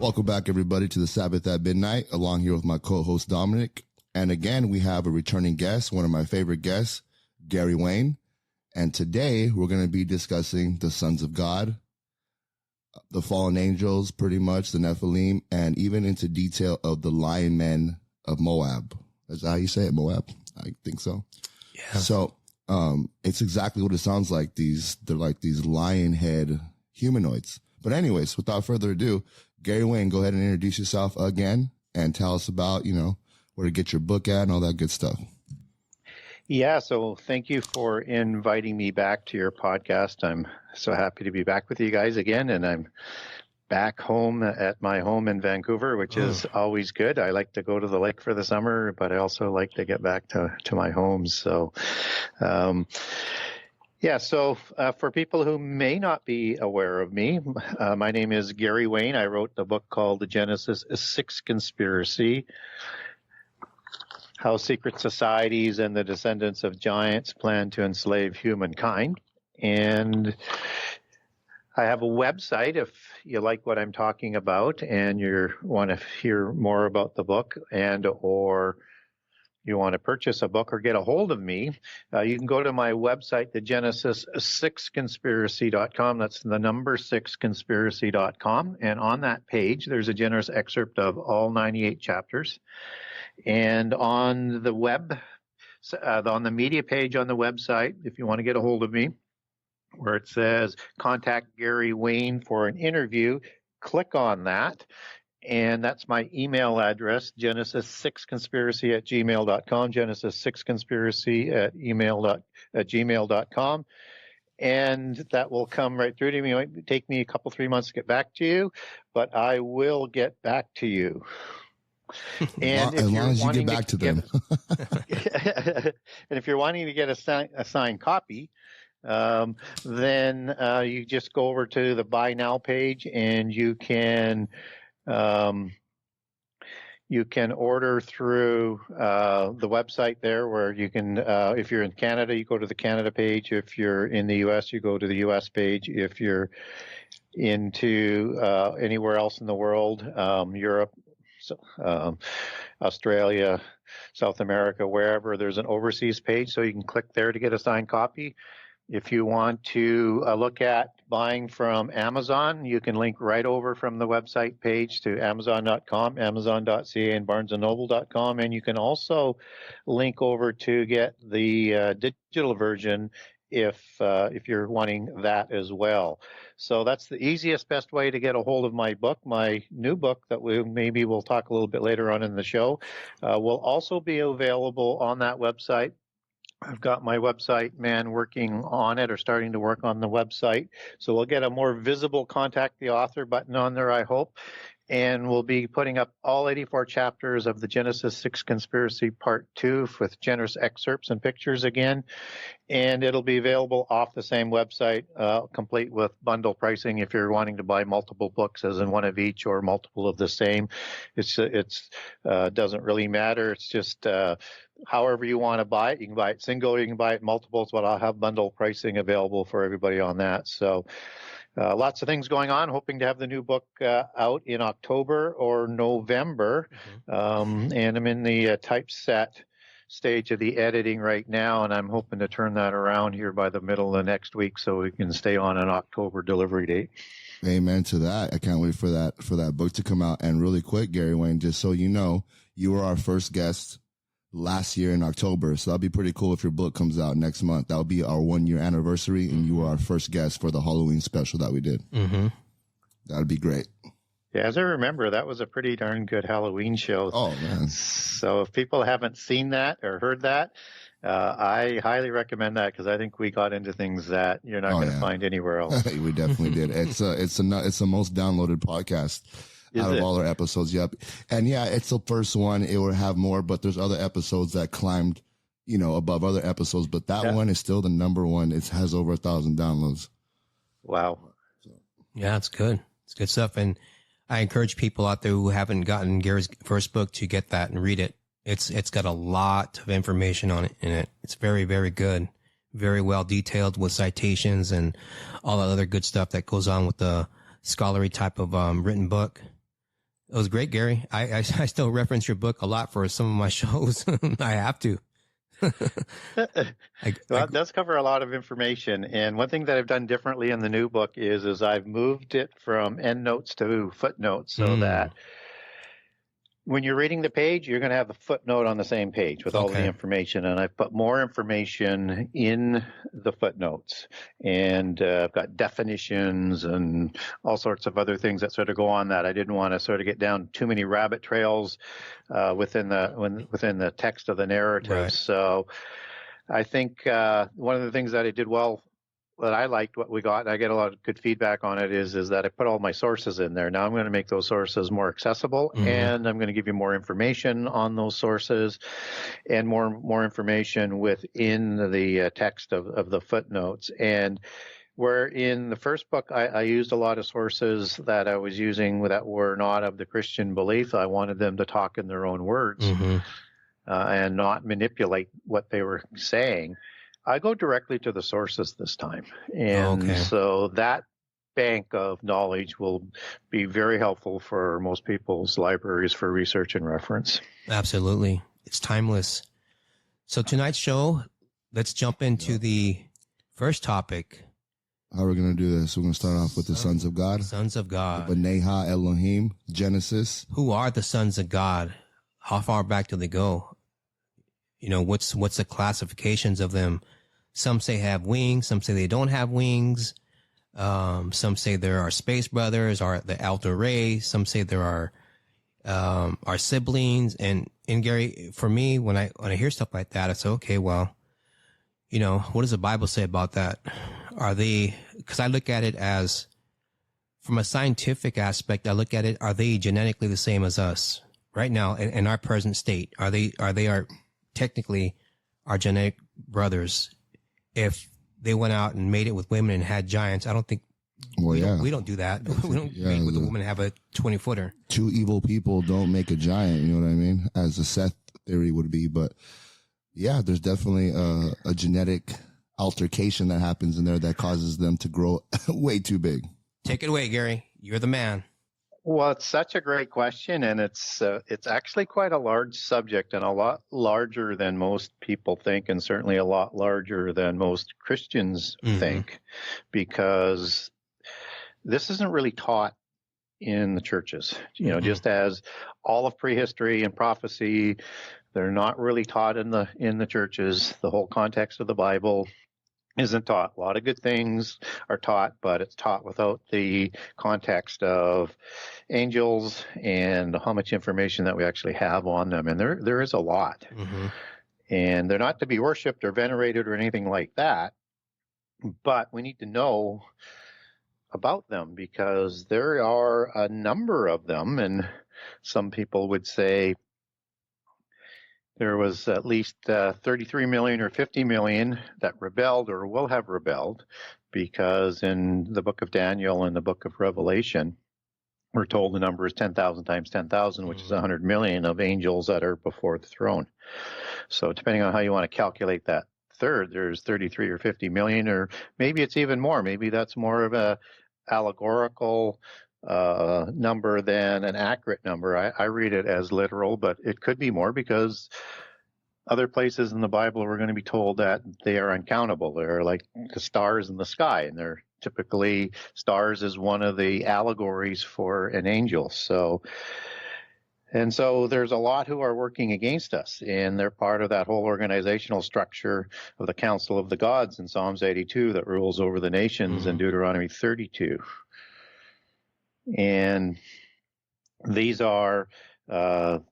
Welcome back, everybody, to the Sabbath at Midnight, along here with my co-host, Dominic. And again, we have a returning guest, one of my favorite guests, Gary Wayne. And today, we're going to be discussing the sons of God, the fallen angels, pretty much, the Nephilim, and even into detail of the lion men of Moab. Is that how you say it, Moab? I think so. Yeah. So, it's exactly what it sounds like. They're like these lion head humanoids. But anyways, without further ado, Gary Wayne, go ahead and introduce yourself again and tell us about, where to get your book at and all that good stuff. Yeah, so thank you for inviting me back to your podcast. I'm so happy to be back with you guys again, and I'm back home at my home in Vancouver, which is always good. I like to go to the lake for the summer, but I also like to get back to my home. So, for people who may not be aware of me, my name is Gary Wayne. I wrote the book called The Genesis 6 Conspiracy, How Secret Societies and the Descendants of Giants Plan to Enslave Humankind. And I have a website if you like what I'm talking about and you want to hear more about the book or you want to purchase a book or get a hold of me, you can go to my website, thegenesis6conspiracy.com. That's the number 6conspiracy.com. And on that page, there's a generous excerpt of all 98 chapters. And on the on the media page on the website, if you want to get a hold of me, where it says contact Gary Wayne for an interview, click on that. And that's my email address, genesis6conspiracy@gmail.com, genesis6conspiracy@gmail.com. And that will come right through to me. It might take me a couple, 3 months to get back to you, but I will get back to you. And as long as you get back to them. And if you're wanting to get a signed copy, then you just go over to the Buy Now page and you can order through the website there, where you can, if you're in Canada, you go to the Canada page. If you're in the U.S., you go to the U.S. page. If you're into anywhere else in the world, Europe, Australia, South America, wherever, there's an overseas page, so you can click there to get a signed copy. If you want to look at buying from Amazon, you can link right over from the website page to Amazon.com, Amazon.ca, and BarnesandNoble.com. And you can also link over to get the digital version if you're wanting that as well. So that's the easiest, best way to get a hold of my book. My new book that we'll talk a little bit later on in the show will also be available on that website. I've got my website man working on it, or starting to work on the website. So we'll get a more visible contact the author button on there, I hope. And we'll be putting up all 84 chapters of the Genesis 6 Conspiracy Part 2 with generous excerpts and pictures again. And it'll be available off the same website, complete with bundle pricing if you're wanting to buy multiple books, as in one of each or multiple of the same. It's doesn't really matter. It's just however you want to buy it. You can buy it single, you can buy it multiples, but I'll have bundle pricing available for everybody on that. So lots of things going on. Hoping to have the new book out in October or November. And I'm in the typeset stage of the editing right now, and I'm hoping to turn that around here by the middle of next week so we can stay on an October delivery date. Amen to that. I can't wait for that book to come out. And really quick, Gary Wayne, just so you know, you were our first guest last year in October. So that'll be pretty cool if your book comes out next month. That'll be our 1-year anniversary, and you were our first guest for the Halloween special that we did. That'd be great. Yeah, as I remember, that was a pretty darn good Halloween show. Oh, man. So if people haven't seen that or heard that, I highly recommend that, because I think we got into things that you're not going to find anywhere else. We definitely did. It's the most downloaded podcast out of all our episodes. Yep. And yeah, it's the first one. It will have more, but there's other episodes that climbed, above other episodes, but that one is still the number one. It has over 1,000 downloads. Wow. Yeah, it's good. It's good stuff. And I encourage people out there who haven't gotten Gary's first book to get that and read it. It's got a lot of information on it in it. It's very, very good. Very well detailed with citations and all that other good stuff that goes on with the scholarly type of written book. It was great, Gary. I still reference your book a lot for some of my shows. I have to. Well, it does cover a lot of information. And one thing that I've done differently in the new book is I've moved it from endnotes to footnotes so that when you're reading the page, you're going to have the footnote on the same page with all of the information. And I've put more information in the footnotes. And I've got definitions and all sorts of other things that sort of go on that. I didn't want to sort of get down too many rabbit trails within the text of the narrative. Right. So I think one of the things that I did well, that I liked what we got, and I get a lot of good feedback on it, is that I put all my sources in there. Now I'm going to make those sources more accessible, and I'm going to give you more information on those sources and more information within the text of the footnotes. And where in the first book, I used a lot of sources that I was using that were not of the Christian belief. I wanted them to talk in their own words and not manipulate what they were saying. I go directly to the sources this time. And so that bank of knowledge will be very helpful for most people's libraries for research and reference. Absolutely. It's timeless. So tonight's show, let's jump into the first topic. How we're going to do this? We're going to start off with the sons of God. Sons of God. B'nai Elohim, Genesis. Who are the sons of God? How far back do they go? You know, what's the classifications of them? Some say have wings. Some say they don't have wings. Some say there are space brothers or the Alter race. Some say there are siblings. And Gary, for me, when I hear stuff like that, I say, okay, well, you know, what does the Bible say about that? Are they, because I look at it as, from a scientific aspect, I look at it, are they genetically the same as us right now in our present state? Are they technically our genetic brothers? If they went out and made it with women and had giants, I don't think we don't do that. We don't make with a woman and have a 20-footer. Two evil people don't make a giant, you know what I mean? As the Seth theory would be. But yeah, there's definitely a genetic altercation that happens in there that causes them to grow way too big. Take it away, Gary. You're the man. Well, it's such a great question, and it's actually quite a large subject and a lot larger than most people think, and certainly a lot larger than most Christians think, because this isn't really taught in the churches. You know, just as all of prehistory and prophecy, they're not really taught in the churches. The whole context of the Bible isn't taught. A lot of good things are taught, but it's taught without the context of angels and how much information that we actually have on them. And there is a lot. And they're not to be worshipped or venerated or anything like that, but we need to know about them because there are a number of them. And some people would say there was at least 33 million or 50 million that rebelled or will have rebelled, because in the book of Daniel and the book of Revelation, we're told the number is 10,000 times 10,000, which is 100 million of angels that are before the throne. So depending on how you want to calculate that third, there's 33 or 50 million, or maybe it's even more. Maybe that's more of a allegorical number than an accurate number. I read it as literal, but it could be more because other places in the Bible we're going to be told that they are uncountable. They're like the stars in the sky, and they're typically, stars is one of the allegories for an angel. So there's a lot who are working against us, and they're part of that whole organizational structure of the Council of the Gods in Psalms 82 that rules over the nations in Deuteronomy 32. And these are, the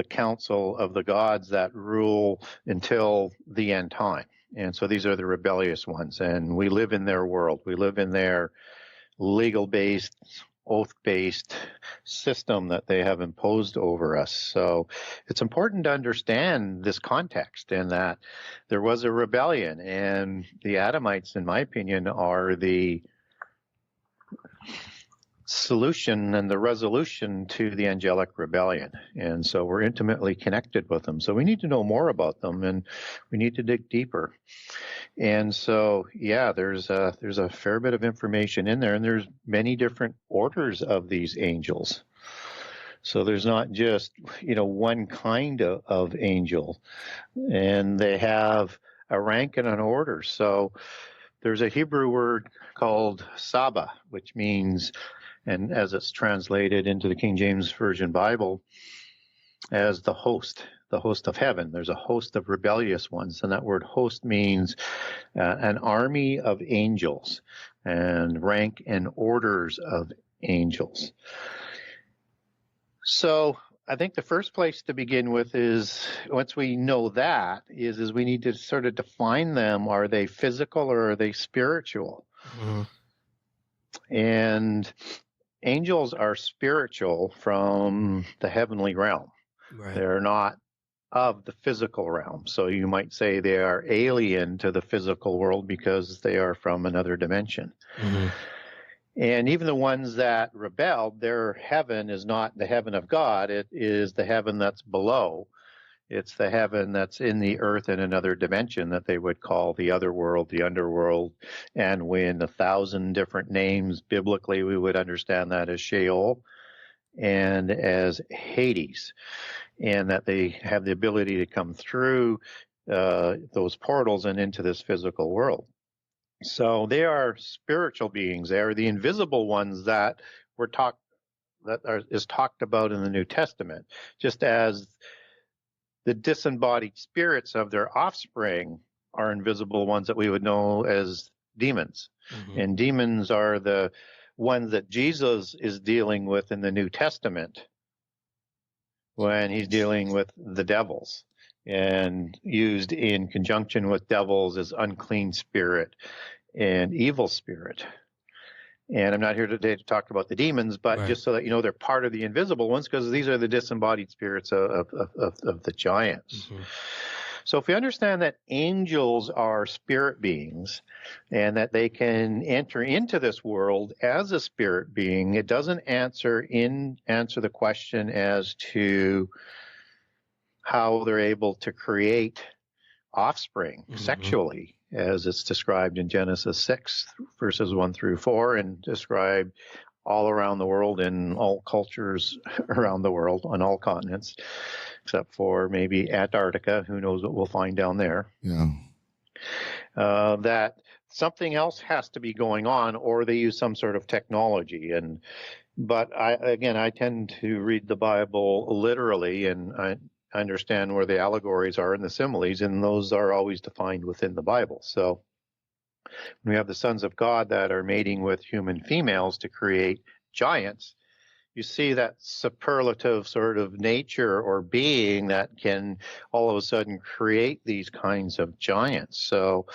council of the gods that rule until the end time. And so these are the rebellious ones. And we live in their world. We live in their legal-based, oath-based system that they have imposed over us. So it's important to understand this context and that there was a rebellion. And the Adamites, in my opinion, are the solution and the resolution to the angelic rebellion. And so we're intimately connected with them. So we need to know more about them, and we need to dig deeper. And so, yeah, there's a fair bit of information in there, and there's many different orders of these angels. So there's not just, one kind of angel, and they have a rank and an order. So there's a Hebrew word called Saba, which means, and as it's translated into the King James Version Bible, as the host of heaven. There's a host of rebellious ones, and that word host means an army of angels and rank and orders of angels. So I think the first place to begin with is, once we know that, is we need to sort of define them. Are they physical or are they spiritual? Mm-hmm. And angels are spiritual from the heavenly realm. Right. They're not of the physical realm. So you might say they are alien to the physical world because they are from another dimension. Mm-hmm. And even the ones that rebelled, their heaven is not the heaven of God. It is the heaven that's below. It's the heaven that's in the earth in another dimension that they would call the other world, the underworld. And when 1,000 different names, biblically, we would understand that as Sheol and as Hades. And that they have the ability to come through those portals and into this physical world. So they are spiritual beings. They are the invisible ones that is talked about in the New Testament, just as the disembodied spirits of their offspring are invisible ones that we would know as demons. Mm-hmm. And demons are the ones that Jesus is dealing with in the New Testament when he's dealing with the devils, and used in conjunction with devils as unclean spirit and evil spirit. And I'm not here today to talk about the demons, but just so that you know, they're part of the invisible ones, because these are the disembodied spirits of the giants. Mm-hmm. So if we understand that angels are spirit beings and that they can enter into this world as a spirit being, it doesn't answer the question as to how they're able to create offspring sexually, as it's described in Genesis 6, verses 1 through 4, and described all around the world in all cultures around the world on all continents, except for maybe Antarctica. Who knows what we'll find down there. Yeah. That something else has to be going on, or they use some sort of technology. But I tend to read the Bible literally, and I understand where the allegories are and the similes, and those are always defined within the Bible. So when we have the sons of God that are mating with human females to create giants, you see that superlative sort of nature or being that can all of a sudden create these kinds of giants. So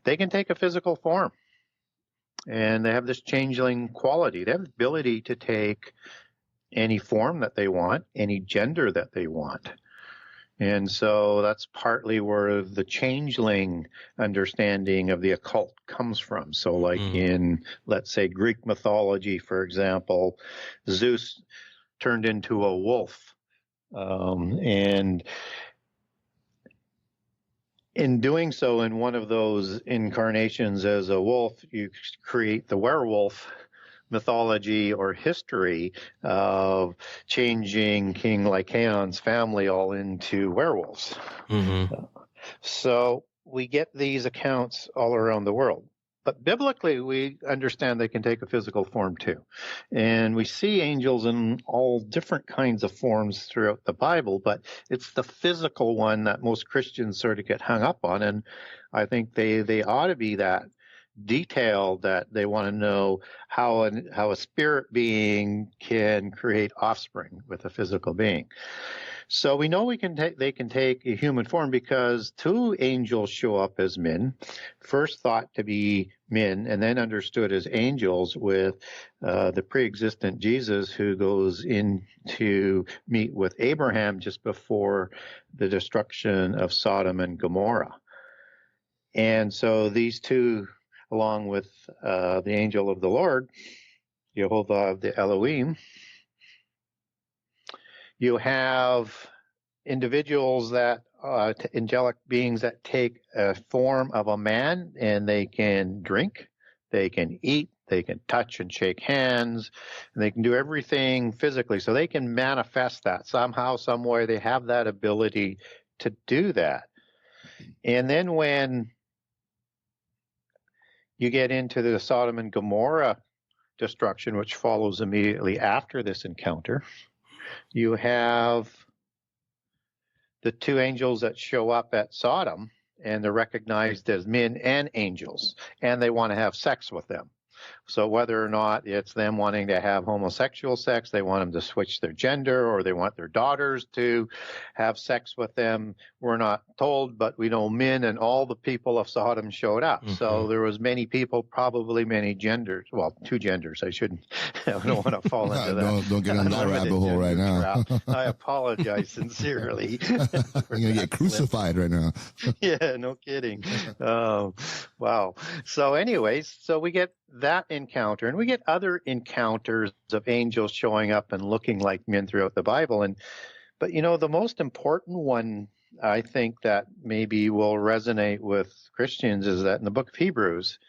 they can take a physical form, and they have this changeling quality. They have the ability to take any form that they want, any gender that they want. And so that's partly where the changeling understanding of the occult comes from. So like in, let's say, Greek mythology, for example, Zeus turned into a wolf. And in doing so, in one of those incarnations as a wolf, you create the werewolf mythology or history of changing King Lycaon's family all into werewolves. So we get these accounts all around the world. But biblically, we understand they can take a physical form too. And we see angels in all different kinds of forms throughout the Bible, but it's the physical one that most Christians sort of get hung up on. And I think they ought to be that detailed, that they want to know how a spirit being can create offspring with a physical being. So we know they can take a human form because two angels show up as men, first thought to be men and then understood as angels, with the pre-existent Jesus who goes in to meet with Abraham just before the destruction of Sodom and Gomorrah. And so these two, along with the angel of the Lord, Jehovah the Elohim, you have individuals that angelic beings that take a form of a man, and they can drink, they can eat, they can touch and shake hands, and they can do everything physically. So they can manifest that somehow, some way. They have that ability to do that. And then when you get into the Sodom and Gomorrah destruction, which follows immediately after this encounter, you have the two angels that show up at Sodom, and they're recognized as men and angels, and they want to have sex with them. So whether or not it's them wanting to have homosexual sex, they want them to switch their gender, or they want their daughters to have sex with them, we're not told, but we know men and all the people of Sodom showed up. Mm-hmm. So there was many people, probably many genders. Well, two genders. I don't want to fall into that. Don't get in that rabbit hole right now. I apologize sincerely. You're going to get crucified right now. Yeah, no kidding. Wow. So anyways, so we get that encounter, and we get other encounters of angels showing up and looking like men throughout the Bible. But the most important one, I think, that maybe will resonate with Christians is that in the book of Hebrews,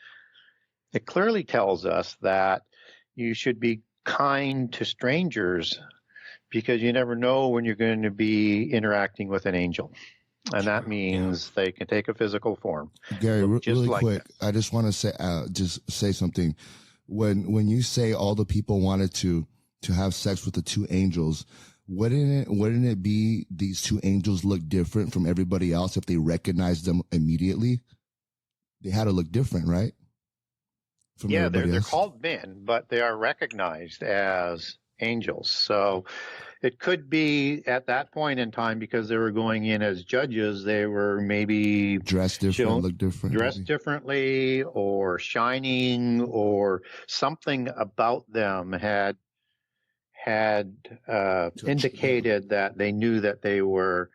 it clearly tells us that you should be kind to strangers because you never know when you're going to be interacting with an angel. And that means they can take a physical form. Gary, really like quick, I just want to say something. When you say all the people wanted to have sex with the two angels, wouldn't it be these two angels look different from everybody else if they recognized them immediately? They had to look different, right? They're called men, but they are recognized as angels. So it could be at that point in time, because they were going in as judges, they were maybe dressed different, look different, dressed differently, or shining, or something about them had indicated that they knew that they were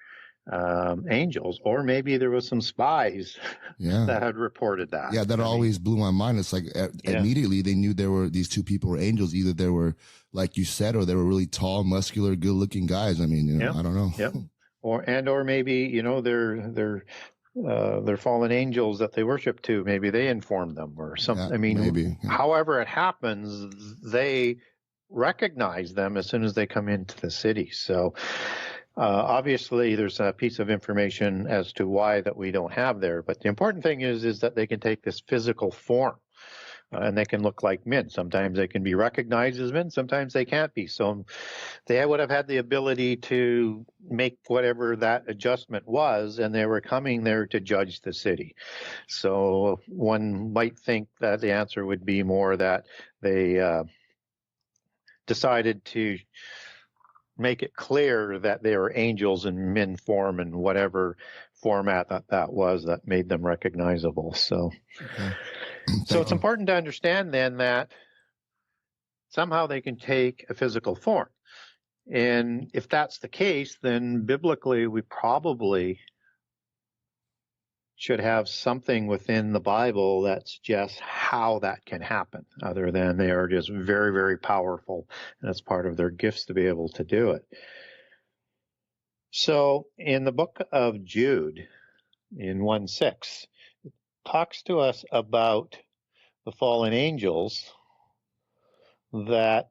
angels, or maybe there was some spies that had reported that. Yeah, that always blew my mind. It's like immediately they knew these two people were angels. Either they were, like you said, or they were really tall, muscular, good-looking guys. I mean, I don't know. Yep. Or maybe they're fallen angels that they worship to. Maybe they informed them or something. Yeah, I mean, maybe. However it happens, they recognize them as soon as they come into the city. So obviously there's a piece of information as to why that we don't have there. But the important thing is that they can take this physical form. And they can look like men. Sometimes they can be recognized as men. Sometimes they can't be. So they would have had the ability to make whatever that adjustment was, and they were coming there to judge the city. So one might think that the answer would be more that they decided to make it clear that they were angels in men form, and whatever format that was that made them recognizable. So. Okay. So it's important to understand then that somehow they can take a physical form. And if that's the case, then biblically we probably should have something within the Bible that suggests how that can happen, other than they are just very, very powerful, and it's part of their gifts to be able to do it. So in the book of Jude, in 1:6, talks to us about the fallen angels that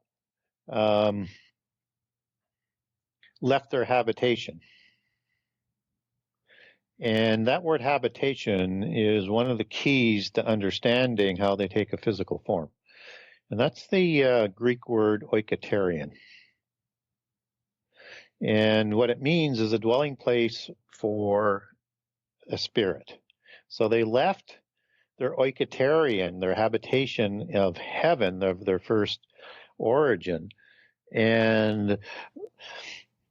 left their habitation. And that word habitation is one of the keys to understanding how they take a physical form. And that's the Greek word oikaterion. And what it means is a dwelling place for a spirit. So they left their oikaterion, their habitation of heaven, of their first origin, and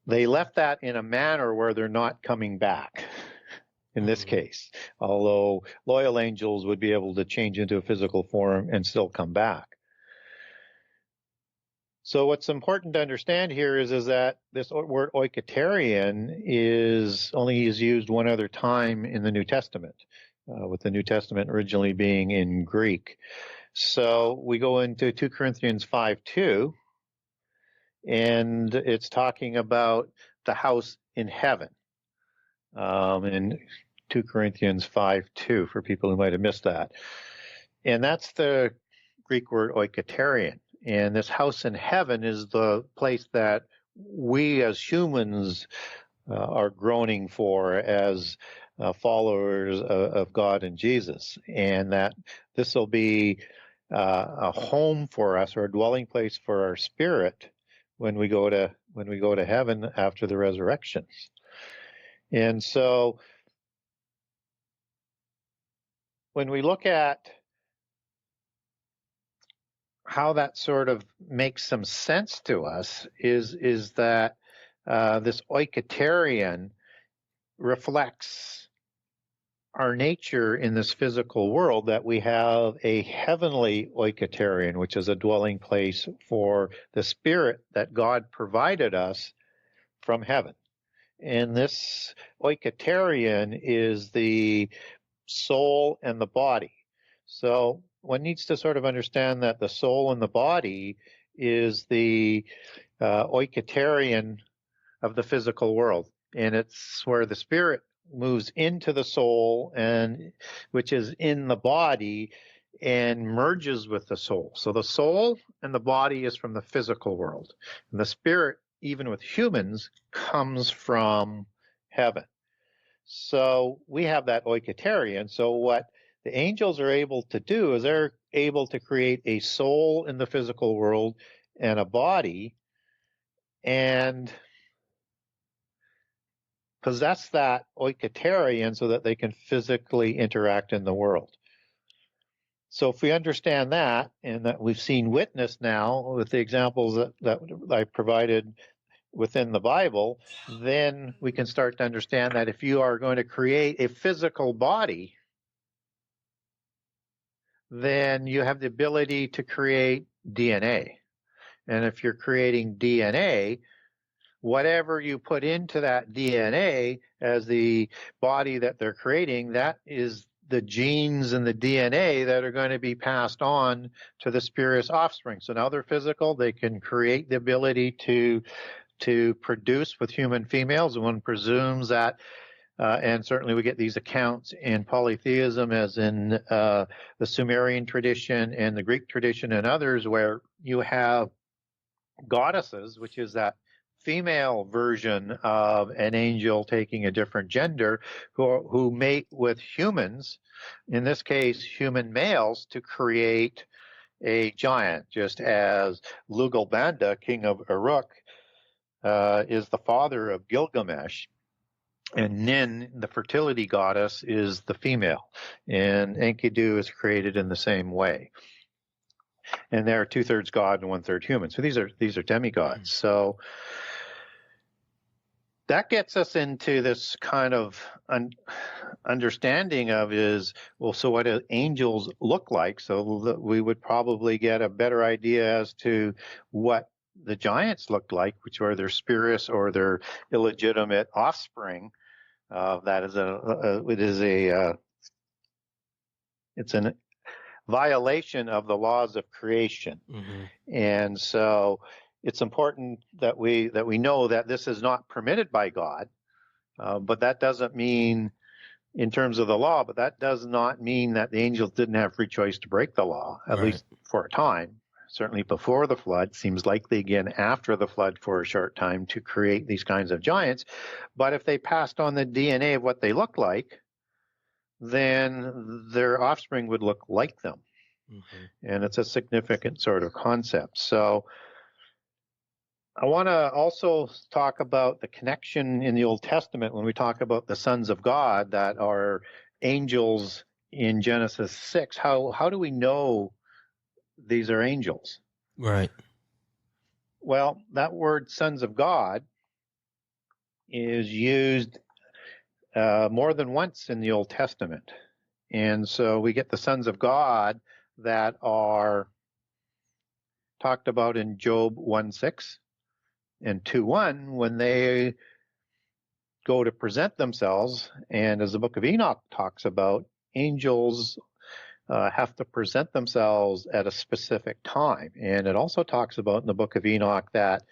they left that in a manner where they're not coming back. In this case, although loyal angels would be able to change into a physical form and still come back. So what's important to understand here is that this word oikaterion is used one other time in the New Testament, with the New Testament originally being in Greek. So we go into 2 Corinthians 5:2, and it's talking about the house in heaven. In 2 Corinthians 5:2, for people who might have missed that. And that's the Greek word oiketerion. And this house in heaven is the place that we as humans are groaning for as followers of God and Jesus, and that this will be a home for us, or a dwelling place for our spirit when we go to heaven after the resurrection. And so when we look at how that sort of makes some sense to us is that this oiketerion reflects our nature in this physical world, that we have a heavenly oiketerion, which is a dwelling place for the spirit that God provided us from heaven. And this oiketerion is the soul and the body. So one needs to sort of understand that the soul and the body is the oiketerion of the physical world, and it's where the spirit moves into the soul, and which is in the body, and merges with the soul. So the soul and the body is from the physical world, and the spirit, even with humans, comes from heaven. So we have that oiketerion. So what the angels are able to do is they're able to create a soul in the physical world and a body, and possess that oiketerion so that they can physically interact in the world. So if we understand that, and that we've seen witness now with the examples that I provided within the Bible, then we can start to understand that if you are going to create a physical body, then you have the ability to create DNA. And if you're creating DNA, whatever you put into that DNA as the body that they're creating, that is the genes and the DNA that are going to be passed on to the spurious offspring. So now they're physical. They can create the ability to produce with human females. One presumes that, and certainly we get these accounts in polytheism, as in the Sumerian tradition and the Greek tradition and others, where you have goddesses, which is that female version of an angel taking a different gender, who mate with humans, in this case human males, to create a giant, just as Lugalbanda, king of Uruk, is the father of Gilgamesh, and Nin, the fertility goddess, is the female, and Enkidu is created in the same way. And they're 2/3 God and 1/3 human. So these are demigods. So that gets us into this kind of understanding of so what do angels look like? So we would probably get a better idea as to what the giants looked like, which are their spurious or their illegitimate offspring. That is it's a violation of the laws of creation. Mm-hmm. And so it's important that we know that this is not permitted by God, but that doesn't mean, in terms of the law, but that does not mean that the angels didn't have free choice to break the law, at least for a time. Certainly before the flood, seems likely again after the flood for a short time, to create these kinds of giants. But if they passed on the DNA of what they look like, then their offspring would look like them. Mm-hmm. And it's a significant sort of concept. So I want to also talk about the connection in the Old Testament when we talk about the sons of God that are angels in Genesis 6. How do we know these are angels? Right. Well, that word sons of God is used more than once in the Old Testament. And so we get the sons of God that are talked about in Job 1:6 and 2:1 when they go to present themselves. And as the book of Enoch talks about, angels have to present themselves at a specific time. And it also talks about in the book of Enoch that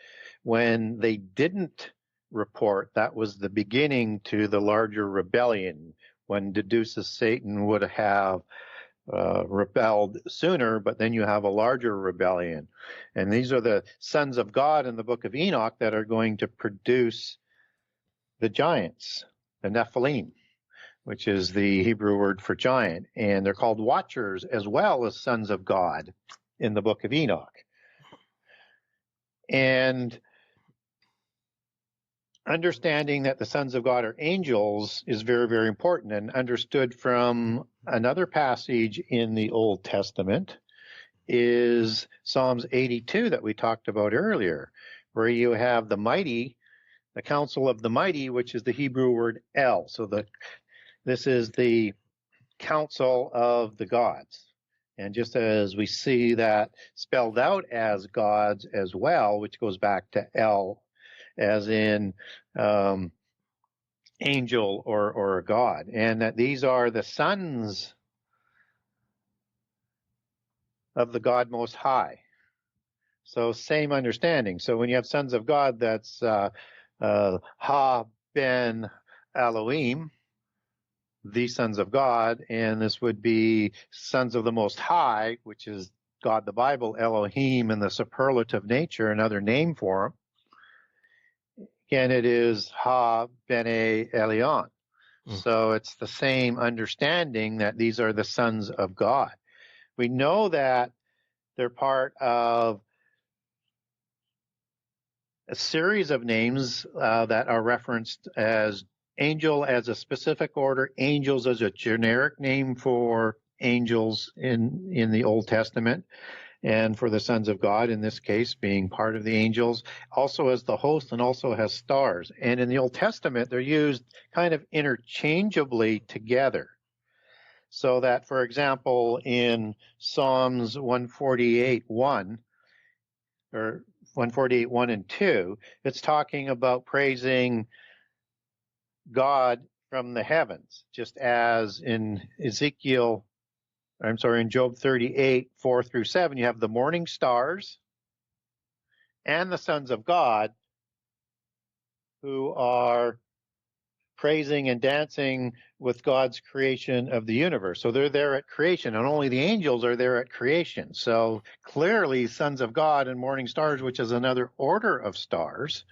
when they didn't report, that was the beginning to the larger rebellion, when deduces Satan would have rebelled sooner, but then you have a larger rebellion. And these are the sons of God in the book of Enoch that are going to produce the giants, the Nephilim, which is the Hebrew word for giant. And they're called watchers as well as sons of God in the book of Enoch. And understanding that the sons of God are angels is very, very important, and understood from another passage in the Old Testament is Psalms 82 that we talked about earlier, where you have the mighty, the council of the mighty, which is the Hebrew word El. So this is the council of the gods. And just as we see that spelled out as gods as well, which goes back to El, as in angel or a god, and that these are the sons of the God Most High. So same understanding. So when you have sons of God, that's Ha Ben Elohim, the sons of God, and this would be sons of the Most High, which is God the Bible, Elohim, in the superlative nature, another name for him. Again, it is Ha Bene Elion. So it's the same understanding that these are the sons of God. We know that they're part of a series of names that are referenced as angel as a specific order, angels as a generic name for angels in the Old Testament, and for the sons of God, in this case, being part of the angels, also as the host and also has stars. And in the Old Testament, they're used kind of interchangeably together. So that, for example, in Psalms 148:1, or 148:1 and 2, it's talking about praising God from the heavens, just as in in Job 38:4 through 7, you have the morning stars and the sons of God who are praising and dancing with God's creation of the universe. So they're there at creation, and only the angels are there at creation. So clearly, sons of God and morning stars, which is another order of stars,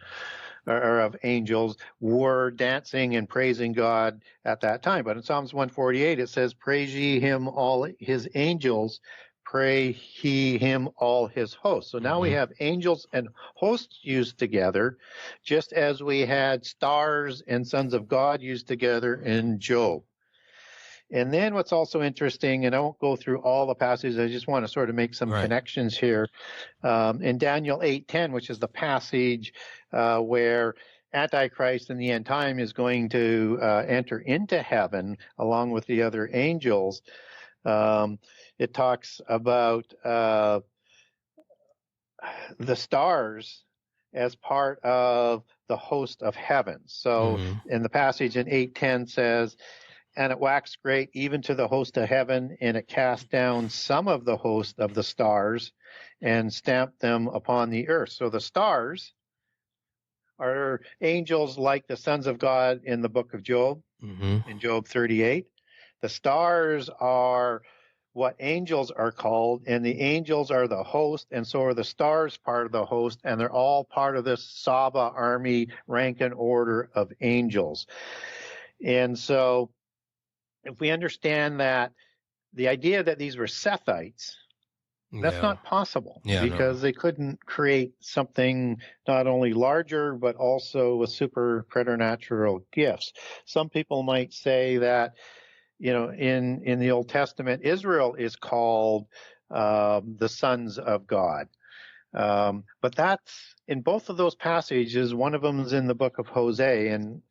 or of angels, were dancing and praising God at that time. But in Psalms 148, it says, praise ye him all his angels, pray ye him all his hosts. So now we have angels and hosts used together, just as we had stars and sons of God used together in Job. And then what's also interesting, and I won't go through all the passages, I just want to sort of make some connections here. In Daniel 8:10, which is the passage where Antichrist in the end time is going to enter into heaven along with the other angels, it talks about the stars as part of the host of heaven. So in the passage in 8:10 says, and it waxed great even to the host of heaven, and it cast down some of the host of the stars and stamped them upon the earth. So the stars are angels like the sons of God in the book of Job, in Job 38. The stars are what angels are called, and the angels are the host, and so are the stars part of the host, and they're all part of this Saba army rank and order of angels. And so if we understand that the idea that these were Sethites, that's not possible, because they couldn't create something not only larger, but also with super preternatural gifts. Some people might say that, in the Old Testament, Israel is called the sons of God. But that's in both of those passages. One of them is in the book of Hosea. And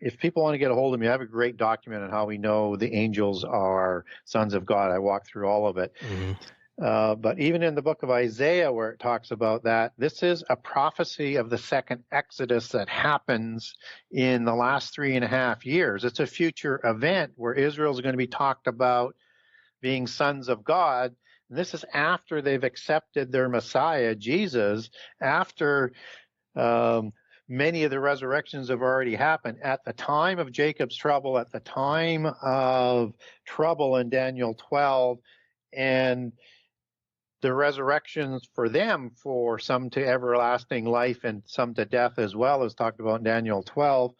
if people want to get a hold of me, I have a great document on how we know the angels are sons of God. I walk through all of it. But even in the book of Isaiah, where it talks about that, this is a prophecy of the second Exodus that happens in the last 3.5 years. It's a future event where Israel is going to be talked about being sons of God. And this is after they've accepted their Messiah, Jesus, after many of the resurrections have already happened. At the time of Jacob's trouble, at the time of trouble in Daniel 12, and the resurrections for them, for some to everlasting life and some to death as well, as talked about in Daniel 12.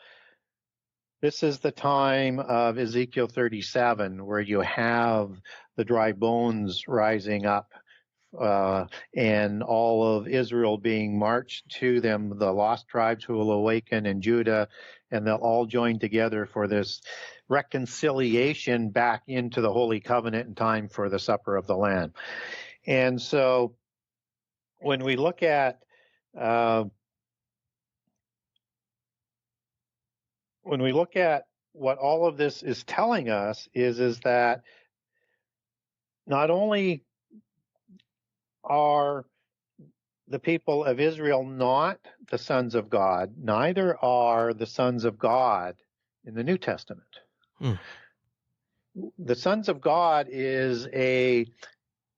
This is the time of Ezekiel 37, where you have the dry bones rising up, and all of Israel being marched to them, the lost tribes who will awaken in Judah, and they'll all join together for this reconciliation back into the Holy Covenant in time for the Supper of the Lamb. And so when we look at what all of this is telling us is that not only are the people of Israel not the sons of God, neither are the sons of God in the New Testament. The sons of God is a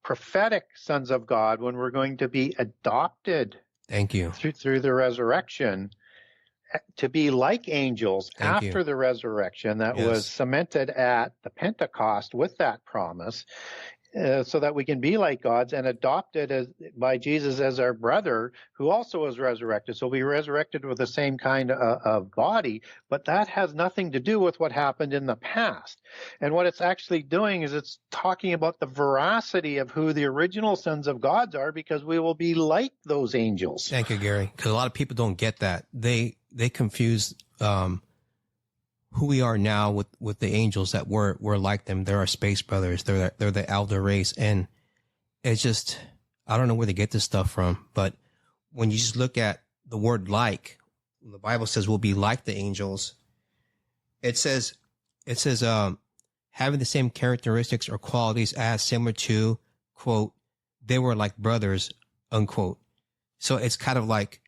prophetic sons of God when we're going to be adopted. Thank you. Through the resurrection, to be like angels after the resurrection that was cemented at the Pentecost with that promise, so that we can be like gods and adopted by Jesus as our brother, who also was resurrected. So we resurrected with the same kind of body, but that has nothing to do with what happened in the past. And what it's actually doing is it's talking about the veracity of who the original sons of God are, because we will be like those angels. Thank you, Gary. Because a lot of people don't get that. They confuse who we are now with the angels that were like them. They're our space brothers. They're the elder race. And it's just, I don't know where they get this stuff from, but when you just look at the word like, the Bible says we'll be like the angels. It says, having the same characteristics or qualities as, similar to, quote, they were like brothers, unquote. So it's kind of like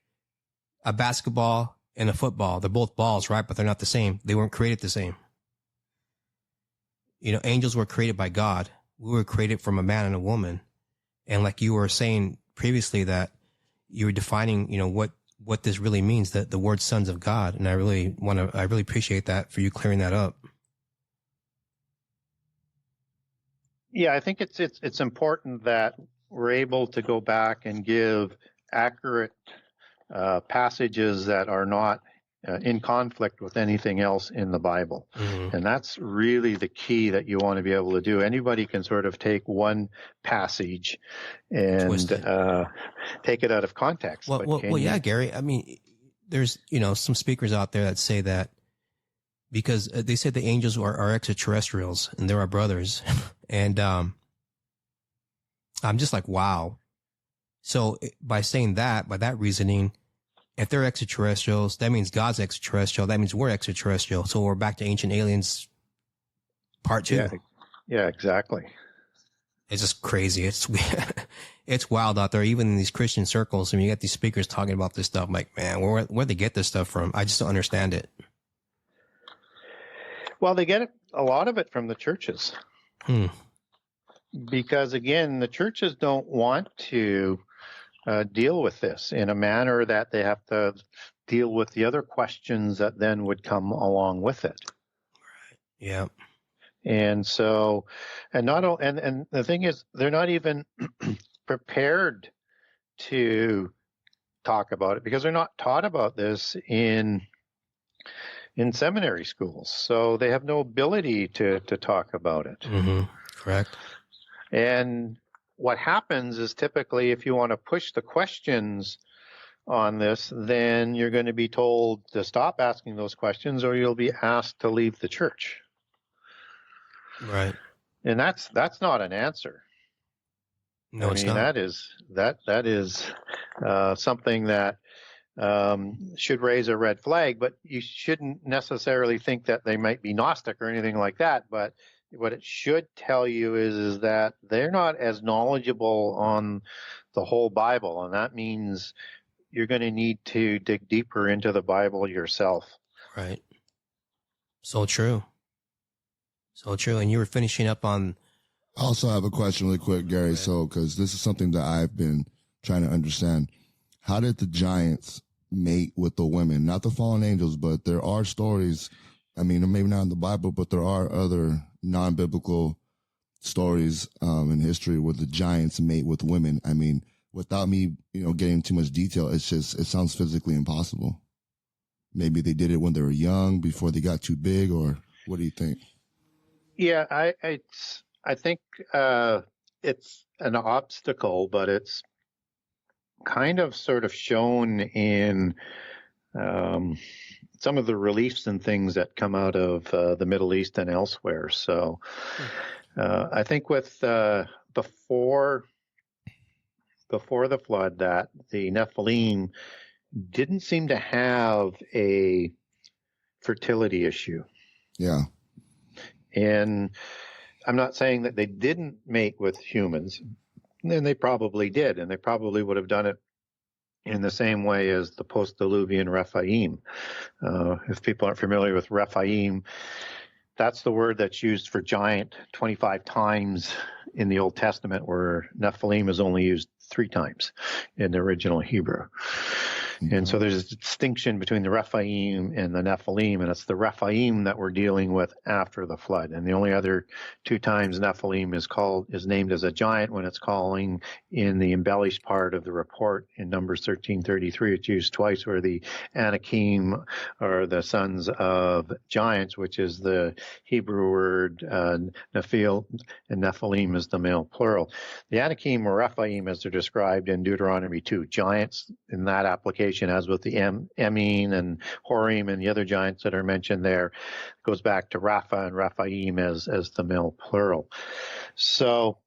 a basketball and a football. They're both balls, right? But they're not the same. They weren't created the same. You know, angels were created by God. We were created from a man and a woman. And like you were saying previously, that you were defining, you know, what this really means, that the word sons of God. And I really appreciate that for you clearing that up. Yeah, I think it's important that we're able to go back and give accurate passages that are not in conflict with anything else in the Bible. Mm-hmm. And that's really the key that you want to be able to do. Anybody can sort of take one passage and take it out of context. Well, yeah, Gary. I mean, there's, you know, some speakers out there that say that because they said the angels are extraterrestrials and they're our brothers. And I'm just like, wow. So by saying that, by that reasoning, if they're extraterrestrials, that means God's extraterrestrial. That means we're extraterrestrial. So we're back to Ancient Aliens Part 2. Yeah, exactly. It's just crazy. It's wild out there, even in these Christian circles. I mean, you got these speakers talking about this stuff. I'm like, man, where'd they get this stuff from? I just don't understand it. Well, they get a lot of it from the churches. Because, again, the churches don't want to deal with this in a manner that they have to deal with the other questions that then would come along with it. Right. Yeah. And so, and the thing is, they're not even prepared to talk about it because they're not taught about this in seminary schools. So they have no ability to talk about it. Mm-hmm. Correct. And what happens is typically if you want to push the questions on this, then you're going to be told to stop asking those questions or you'll be asked to leave the church. Right. And that's not an answer. No, it's not. That is something that should raise a red flag, but you shouldn't necessarily think that they might be Gnostic or anything like that. But what it should tell you is that they're not as knowledgeable on the whole Bible, and that means you're going to need to dig deeper into the Bible yourself. Right. So true. So true. And you were finishing up on... I also have a question really quick, Gary. So, because this is something that I've been trying to understand. How did the giants mate with the women, not the fallen angels, but there are stories. I mean, maybe not in the Bible, but there are other non-biblical stories in history where the giants mate with women. I mean, without me, getting too much detail, it sounds physically impossible. Maybe they did it when they were young, before they got too big, or what do you think? Yeah, I think it's an obstacle, but it's kind of sort of shown in some of the reliefs and things that come out of the Middle East and elsewhere. So I think with before the flood, that the Nephilim didn't seem to have a fertility issue. Yeah. And I'm not saying that they didn't mate with humans, and they probably did, and they probably would have done it in the same way as the Post-Diluvian Raphaim. If people aren't familiar with Raphaim, that's the word that's used for giant 25 times in the Old Testament, where Nephilim is only used 3 times in the original Hebrew. And so there's a distinction between the Rephaim and the Nephilim, and it's the Rephaim that we're dealing with after the flood. And the only other 2 times Nephilim is named as a giant when it's calling in the embellished part of the report in Numbers 13:33. It's used twice, where the Anakim are the sons of giants, which is the Hebrew word Nephil, and Nephilim is the male plural. The Anakim or Rephaim, as they're described in Deuteronomy 2, giants in that application, as with the Emine and Horim and the other giants that are mentioned there, it goes back to Rapha and Raphaim as the male plural. So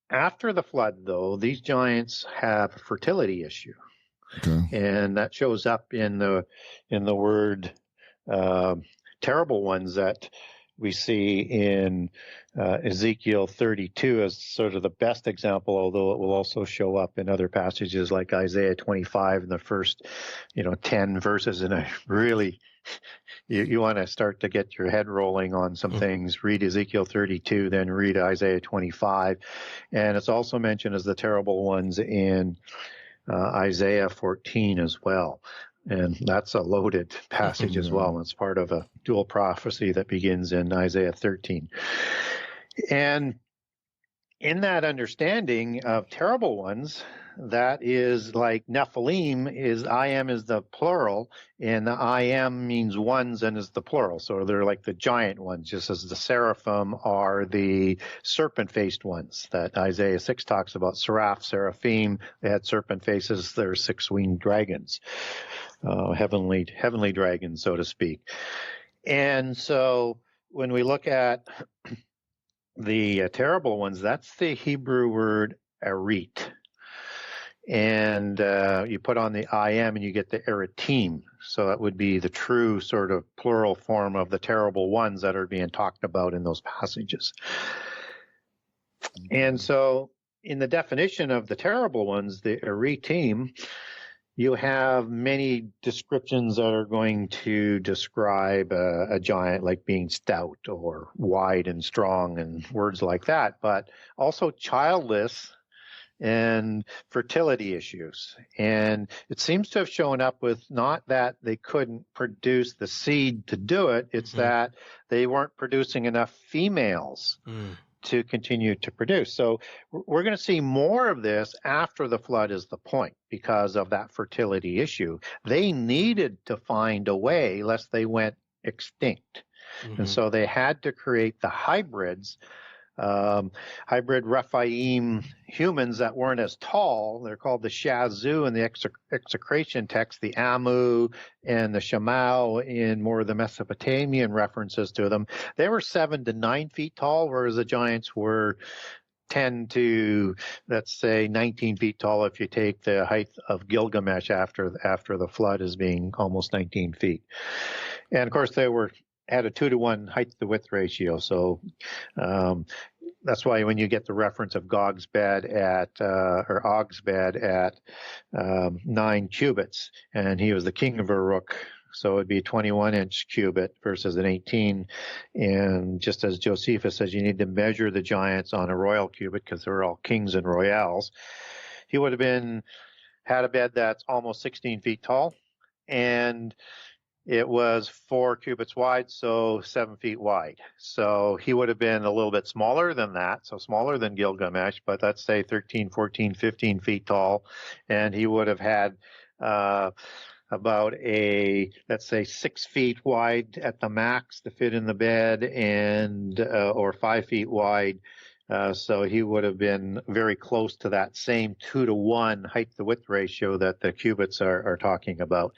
after the flood, though, these giants have a fertility issue. Okay. And that shows up in the word terrible ones that we see in Ezekiel 32 as sort of the best example, although it will also show up in other passages like Isaiah 25 in the first, 10 verses. And I really, you want to start to get your head rolling on some things. Read Ezekiel 32, then read Isaiah 25. And it's also mentioned as the terrible ones in Isaiah 14 as well. And that's a loaded passage as well. It's part of a dual prophecy that begins in Isaiah 13. And in that understanding of terrible ones, that is like Nephilim I am is the plural, and the I am means ones and is the plural. So they're like the giant ones, just as the seraphim are the serpent-faced ones that Isaiah 6 talks about. Seraphim, they had serpent faces. They're 6-winged dragons, heavenly dragons, so to speak. And so when we look at the terrible ones, that's the Hebrew word arit. And you put on the I am and you get the eritim. So that would be the true sort of plural form of the terrible ones that are being talked about in those passages. And so in the definition of the terrible ones, the eritim, you have many descriptions that are going to describe a giant, like being stout or wide and strong and words like that, but also childless and fertility issues. And it seems to have shown up with not that they couldn't produce the seed to do it, it's that they weren't producing enough females to continue to produce. So we're going to see more of this after the flood is the point, because of that fertility issue. They needed to find a way lest they went extinct. And so they had to create the hybrids, hybrid Rephaim humans that weren't as tall. They're called the Shazu in the execration text, the Amu and the Shamau in more of the Mesopotamian references to them. They were 7 to 9 feet tall, whereas the giants were 10 to, let's say, 19 feet tall if you take the height of Gilgamesh after the flood as being almost 19 feet. And of course, they had a 2-to-1 height to width ratio. So that's why when you get the reference of Og's bed at 9 cubits, and he was the king of Uruk, so it'd be a 21-inch cubit versus an 18. And just as Josephus says, you need to measure the giants on a royal cubit because they're all kings and royales. He would have been had a bed that's almost 16 feet tall, and it was 4 cubits wide, so 7 feet wide. So he would have been a little bit smaller than that, so smaller than Gilgamesh, but let's say 13, 14, 15 feet tall. And he would have had about let's say 6 feet wide at the max to fit in the bed, and or 5 feet wide. So he would have been very close to that same 2-to-1 height to width ratio that the cubits are talking about.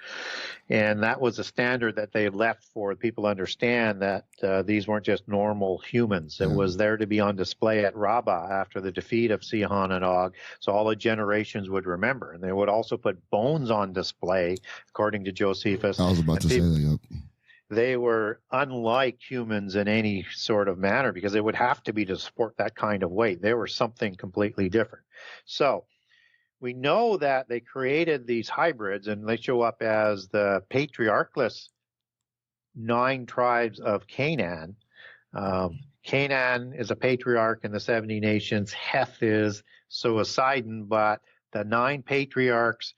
And that was a standard that they left for people to understand that these weren't just normal humans. It was there to be on display at Rabbah after the defeat of Sihon and Og, so all the generations would remember. And they would also put bones on display, according to Josephus. I was about to say that, yep. They were unlike humans in any sort of manner because they would have to be to support that kind of weight. They were something completely different. So we know that they created these hybrids, and they show up as the patriarchless 9 tribes of Canaan. Canaan is a patriarch in the 70 nations. Heth is, so is Sidon, but the 9 patriarchs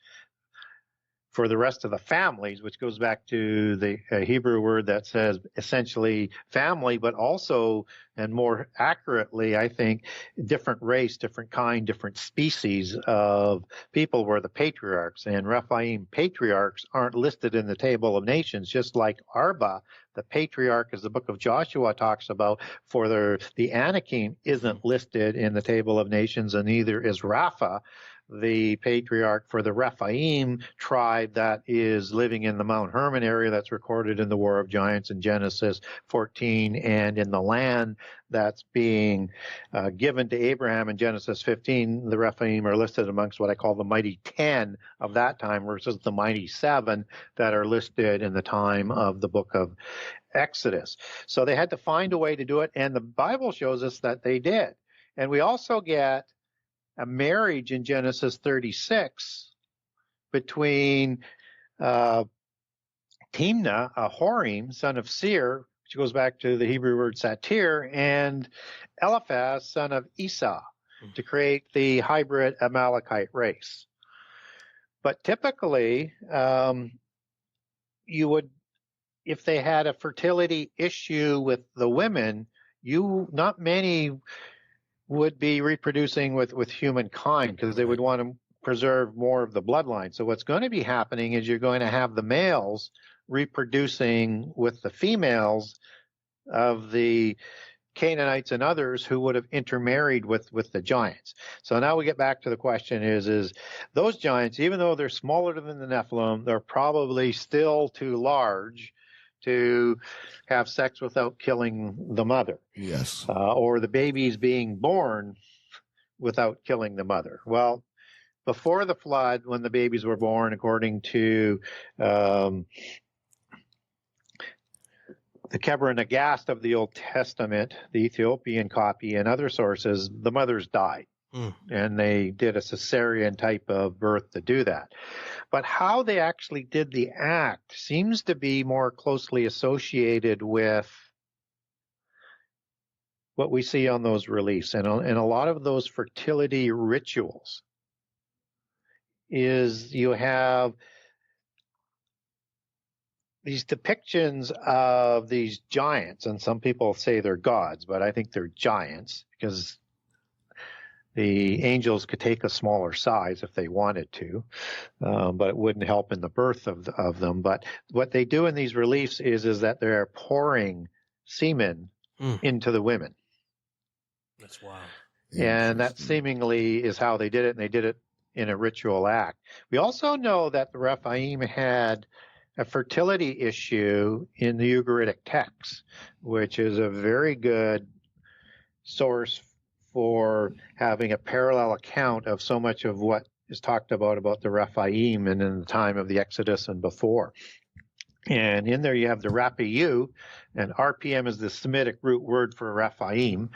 for the rest of the families, which goes back to the Hebrew word that says essentially family, but also, and more accurately, I think, different race, different kind, different species of people were the patriarchs. And Raphaim patriarchs aren't listed in the table of nations, just like Arba, the patriarch, as the book of Joshua talks about, for the Anakim isn't listed in the table of nations, and neither is Rapha, the patriarch for the Rephaim tribe that is living in the Mount Hermon area that's recorded in the War of Giants in Genesis 14, and in the land that's being given to Abraham in Genesis 15. The Rephaim are listed amongst what I call the mighty 10 of that time versus the mighty 7 that are listed in the time of the book of Exodus. So they had to find a way to do it, and the Bible shows us that they did. And we also get a marriage in Genesis 36 between Timnah, a Horim, son of Seir, which goes back to the Hebrew word satir, and Eliphaz, son of Esau, to create the hybrid Amalekite race. But typically, you would, if they had a fertility issue with the women, not many would be reproducing with humankind because they would want to preserve more of the bloodline. So what's going to be happening is you're going to have the males reproducing with the females of the Canaanites and others who would have intermarried with the giants. So now we get back to the question is those giants, even though they're smaller than the Nephilim, they're probably still too large to have sex without killing the mother. Yes. Or the babies being born without killing the mother. Well, before the flood, when the babies were born, according to the Keber Nagast of the Old Testament, the Ethiopian copy, and other sources, the mothers died. And they did a cesarean type of birth to do that. But how they actually did the act seems to be more closely associated with what we see on those reliefs. And a lot of those fertility rituals is you have these depictions of these giants, and some people say they're gods, but I think they're giants because the angels could take a smaller size if they wanted to, but it wouldn't help in the birth of them. But what they do in these reliefs is that they're pouring semen into the women. That's wild. And that seemingly is how they did it, and they did it in a ritual act. We also know that the Rephaim had a fertility issue in the Ugaritic text, which is a very good source for having a parallel account of so much of what is talked about the Rephaim and in the time of the Exodus and before. And in there you have the Rapiu, and RPM is the Semitic root word for Rephaim,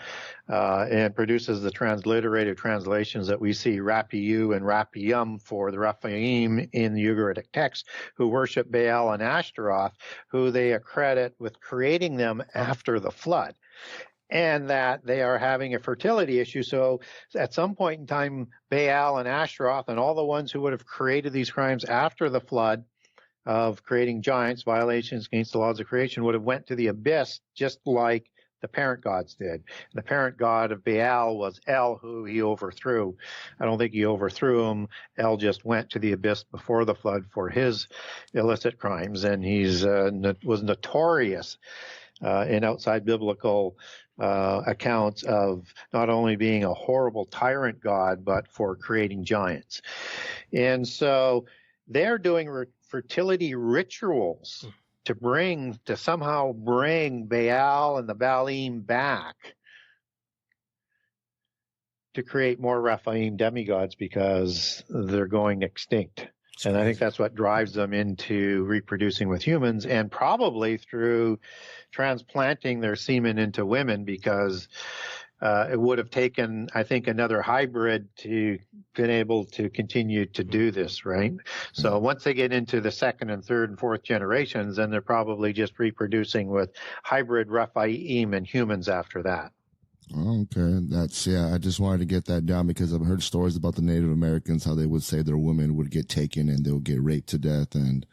and produces the transliterated translations that we see, Rapiu and Rapium, for the Rephaim in the Ugaritic text, who worship Baal and Ashtaroth, who they accredit with creating them after the flood. and that they are having a fertility issue. So at some point in time, Baal and Ashtaroth and all the ones who would have created these crimes after the flood of creating giants, violations against the laws of creation, would have went to the abyss, just like the parent gods did. The parent god of Baal was El, who he overthrew. I don't think he overthrew him. El just went to the abyss before the flood for his illicit crimes, and he's was notorious in outside biblical accounts of not only being a horrible tyrant god, but for creating giants. And so they're doing fertility rituals to somehow bring Baal and the Baalim back to create more Raphaim demigods because they're going extinct. And I think that's what drives them into reproducing with humans, and probably through transplanting their semen into women, because it would have taken, I think, another hybrid to been able to continue to do this, right? So once they get into the second and third and fourth generations, then they're probably just reproducing with hybrid Raphaim and humans after that. Okay, I just wanted to get that down because I've heard stories about the Native Americans, how they would say their women would get taken and they would get raped to death. And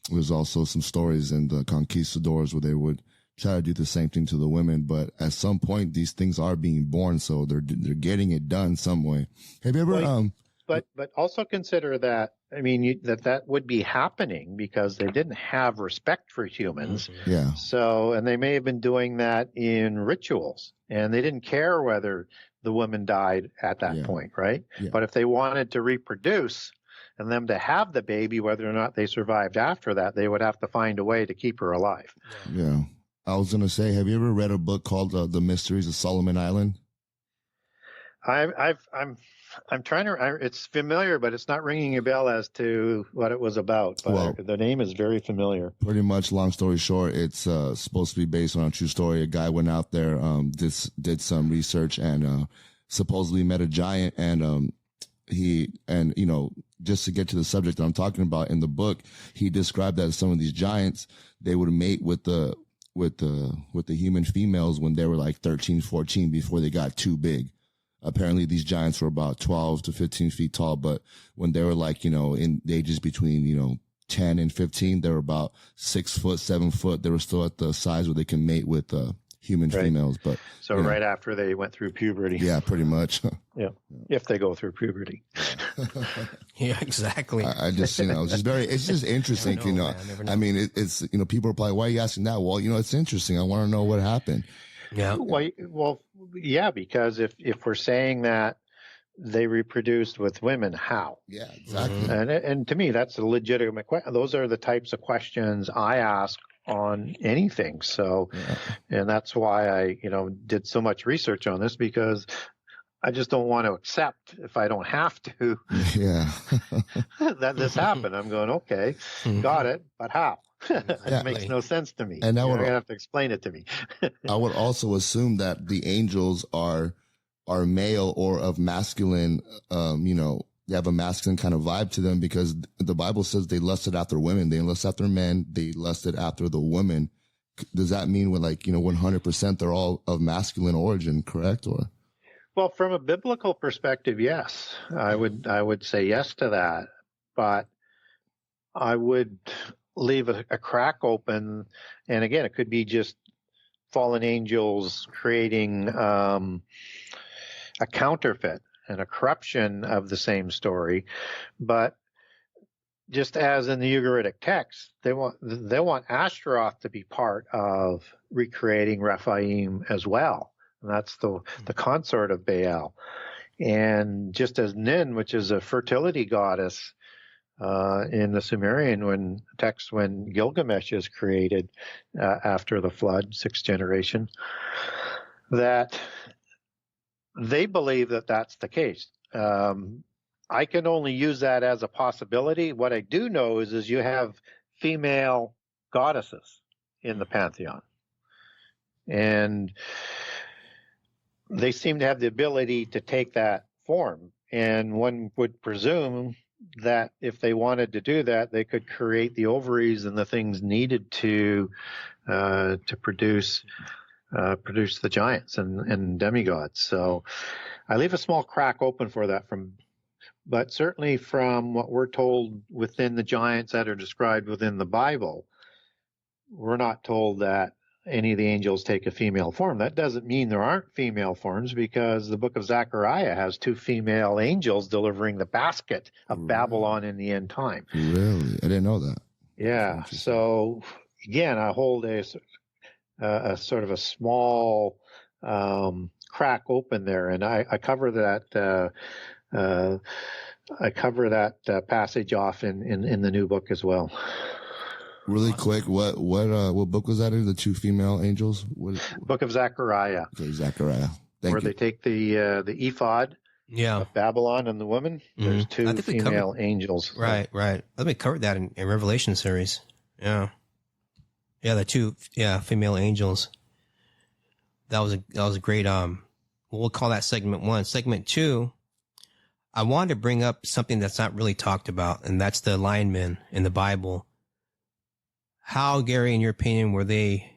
there's also some stories in the conquistadors where they would try to do the same thing to the women. But at some point, these things are being born, so they're getting it done some way. Have you ever... But also consider that, I mean, that would be happening because they didn't have respect for humans. Yeah. So, and they may have been doing that in rituals, and they didn't care whether the woman died at that point, right? Yeah. But if they wanted to reproduce and them to have the baby, whether or not they survived after that, they would have to find a way to keep her alive. Yeah. I was going to say, have you ever read a book called The Mysteries of Solomon Island? I'm trying to. It's familiar, but it's not ringing a bell as to what it was about. But the name is very familiar. Pretty much, long story short, it's supposed to be based on a true story. A guy went out there, did some research, and supposedly met a giant. And just to get to the subject that I'm talking about in the book, he described that some of these giants, they would mate with the human females when they were like 13, 14 before they got too big. Apparently these giants were about 12 to 15 feet tall, but when they were like, in the ages between, 10 and 15, they were about 6 foot, 7 foot. They were still at the size where they can mate with human females. But so right after they went through puberty. Yeah, pretty much. Yeah. If they go through puberty. Yeah, exactly. I just, it's just interesting, I mean, it's, people are probably, why are you asking that? Well, it's interesting. I want to know what happened. Yeah. Well, yeah, because if we're saying that they reproduced with women, how? Yeah, exactly. And to me, that's a legitimate question. Those are the types of questions I ask on anything. So, and that's why I, did so much research on this, because I just don't want to accept, if I don't have to, that this happened. I'm going, okay, got it, but how? It makes no sense to me. And you're going to have to explain it to me. I would also assume that the angels are male or of masculine, they have a masculine kind of vibe to them, because the Bible says they lusted after women. They lusted after men. They lusted after the woman. Does that mean 100% they're all of masculine origin, correct? Or? Well, from a biblical perspective, yes, I would say yes to that, but I would leave a crack open. And again, it could be just fallen angels creating a counterfeit and a corruption of the same story. But just as in the Ugaritic text, they want Ashtaroth to be part of recreating Raphaim as well. And that's the consort of Baal. And just as Nin, which is a fertility goddess, in the Sumerian text when Gilgamesh is created after the flood, 6th generation, that they believe that that's the case. I can only use that as a possibility. What I do know is you have female goddesses in the pantheon, and they seem to have the ability to take that form. And one would presume that if they wanted to do that, they could create the ovaries and the things needed to produce produced the giants and demigods. So I leave a small crack open for that but certainly from what we're told within the giants that are described within the Bible, we're not told that any of the angels take a female form. That doesn't mean there aren't female forms, because the book of Zechariah has 2 female angels delivering the basket of Babylon in the end time. Really? I didn't know that. Yeah. So again, I hold a sort of a small crack open there, and I cover that. I cover that passage off in the new book as well. Really quick, what book was that in? The 2 female angels? Book of Zechariah. Okay, Zechariah. Thank you. They take the ephod of Babylon and the woman. There's 2 female angels. Right. I think we covered that in Revelation series. Yeah, the 2 female angels. That was a great. We'll call that segment 1. Segment 2. I wanted to bring up something that's not really talked about, and that's the lion men in the Bible. How, Gary, in your opinion, were they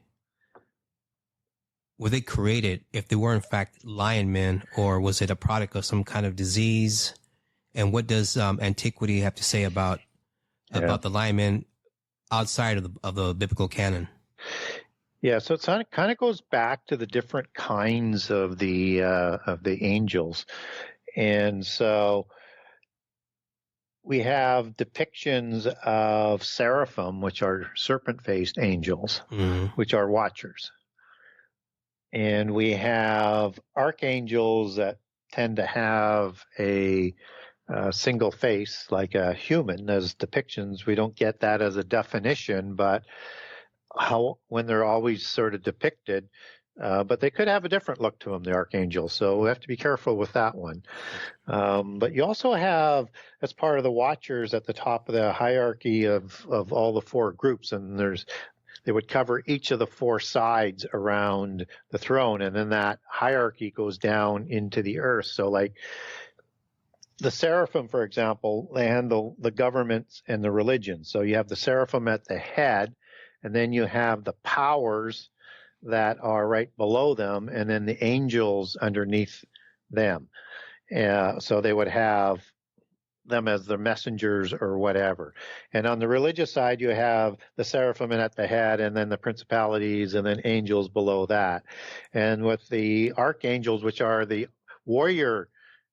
created, if they were in fact lion men, or was it a product of some kind of disease? And what does antiquity have to say about the lion men outside of the biblical canon? Yeah, so it kind of goes back to the different kinds of the angels. And so we have depictions of seraphim, which are serpent-faced angels, which are watchers. And we have archangels that tend to have a single face, like a human, as depictions. We don't get that as a definition, but when they're always sort of depicted, but they could have a different look to them, the archangels. So we have to be careful with that one. But you also have, as part of the watchers, at the top of the hierarchy of all the 4 groups, and they would cover each of the 4 sides around the throne, and then that hierarchy goes down into the earth. So like the seraphim, for example, they handle the governments and the religion. So you have the seraphim at the head, and then you have the powers that are right below them, and then the angels underneath them. So they would have them as their messengers or whatever. And on the religious side, you have the seraphim at the head, and then the principalities, and then angels below that. And with the archangels, which are the warrior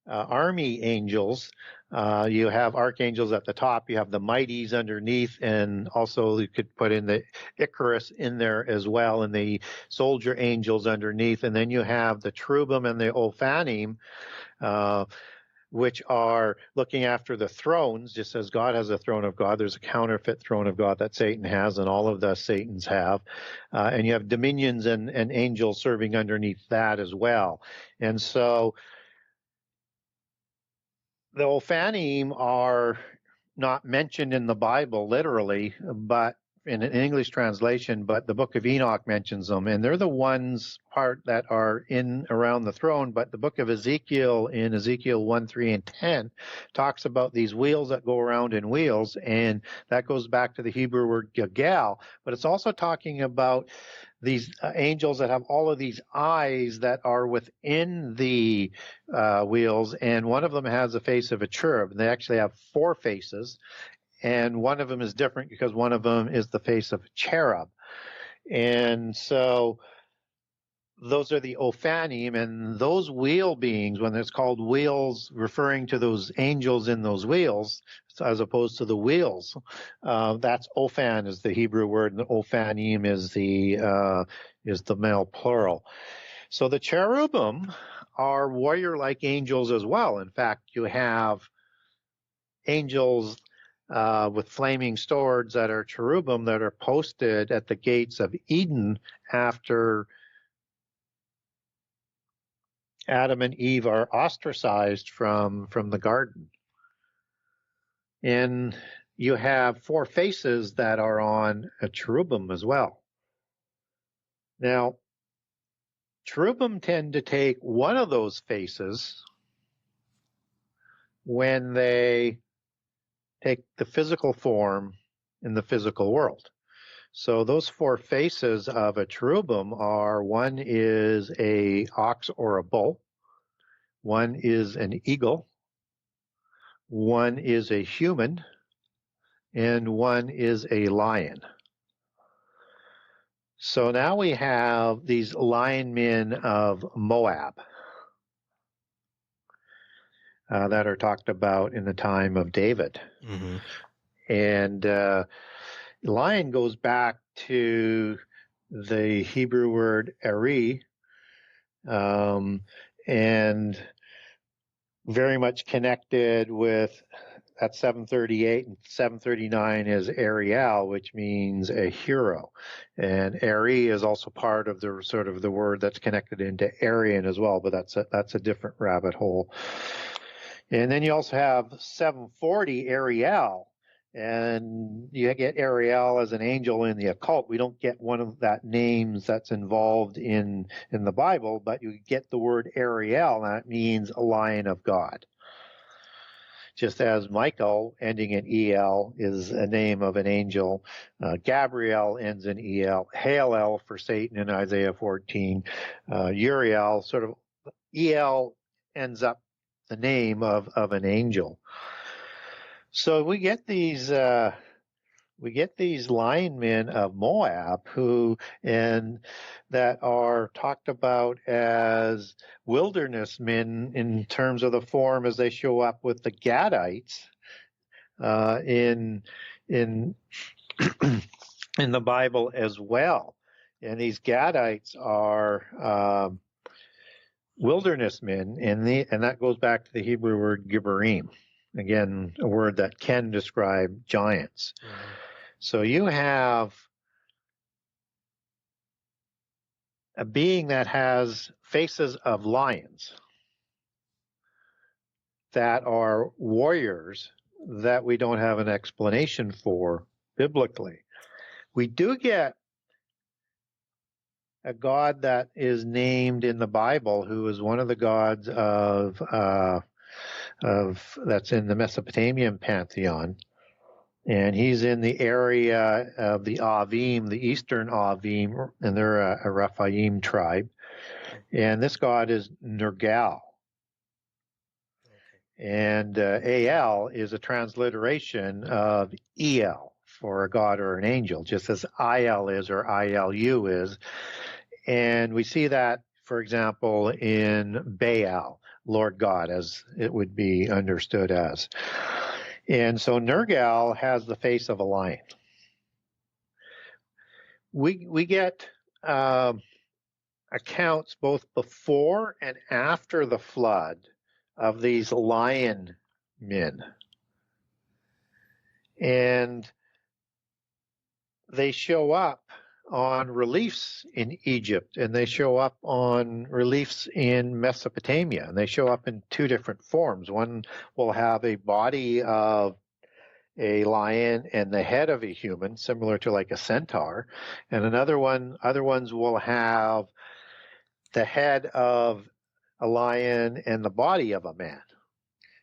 army angels, you have archangels at the top, you have the mighties underneath, and also you could put in the Icarus in there as well, and the soldier angels underneath. And then you have the cherubim and the Ophanim, which are looking after the thrones. Just as God has a throne of God, there's a counterfeit throne of God that Satan has, and all of the Satans have. And you have dominions and angels serving underneath that as well. And so the Ophanim are not mentioned in the Bible literally, but in an English translation, but the book of Enoch mentions them, and they're the ones that are in around the throne. But the book of Ezekiel, in Ezekiel 1, 3, and 10, talks about these wheels that go around in wheels, and that goes back to the Hebrew word gagal, but it's also talking about these angels that have all of these eyes that are within the wheels, and one of them has the face of a cherub, and they actually have 4 faces, and one of them is different because one of them is the face of a cherub. And so those are the Ophanim, and those wheel beings, when it's called wheels, referring to those angels in those wheels, as opposed to the wheels, that's Ophan is the Hebrew word, and Ophanim is the male plural. So the cherubim are warrior-like angels as well. In fact, you have angels with flaming swords that are cherubim that are posted at the gates of Eden after Adam and Eve are ostracized from the garden. And you have 4 faces that are on a cherubim as well. Now, cherubim tend to take one of those faces when they take the physical form in the physical world. So those four faces of a cherubim are, one is a ox or a bull, one is an eagle, one is a human, and one is a lion. So now we have these lion men of Moab that are talked about in the time of David. Mm-hmm. And lion goes back to the Hebrew word eri, and very much connected with at 738 and 739 is Ariel, which means a hero. And Eri is also part of the sort of the word that's connected into Aryan as well, but that's a different rabbit hole. And then you also have 740 Ariel, and you get Ariel as an angel in the occult. We don't get one of that names that's involved in the Bible, but you get the word Ariel, and that means a lion of God. Just as Michael, ending in El, is a name of an angel. Gabriel ends in El. Halel for Satan in Isaiah 14. Uriel, sort of, El ends up the name of an angel. So we get these lion men of Moab that are talked about as wilderness men in terms of the form as they show up with the Gadites in in the Bible as well. And these Gadites are wilderness men, and that goes back to the Hebrew word Gibborim. Again, a word that can describe giants. Mm-hmm. So you have a being that has faces of lions that are warriors that we don't have an explanation for biblically. We do get a god that is named in the Bible who is one of the gods of that's in the Mesopotamian pantheon. And he's in the area of the Avim, the eastern Avim, and they're a Raphaim tribe. And this god is Nergal. Okay. And Al is a transliteration of El for a god or an angel, just as Il is or Ilu is. And we see that, for example, in Baal, Lord God, as it would be understood as. And so Nergal has the face of a lion. We get accounts both before and after the flood of these lion men. And they show up on reliefs in Egypt, and they show up on reliefs in Mesopotamia, and they show up in two different forms. One will have a body of a lion and the head of a human, similar to like a centaur, and other ones will have the head of a lion and the body of a man.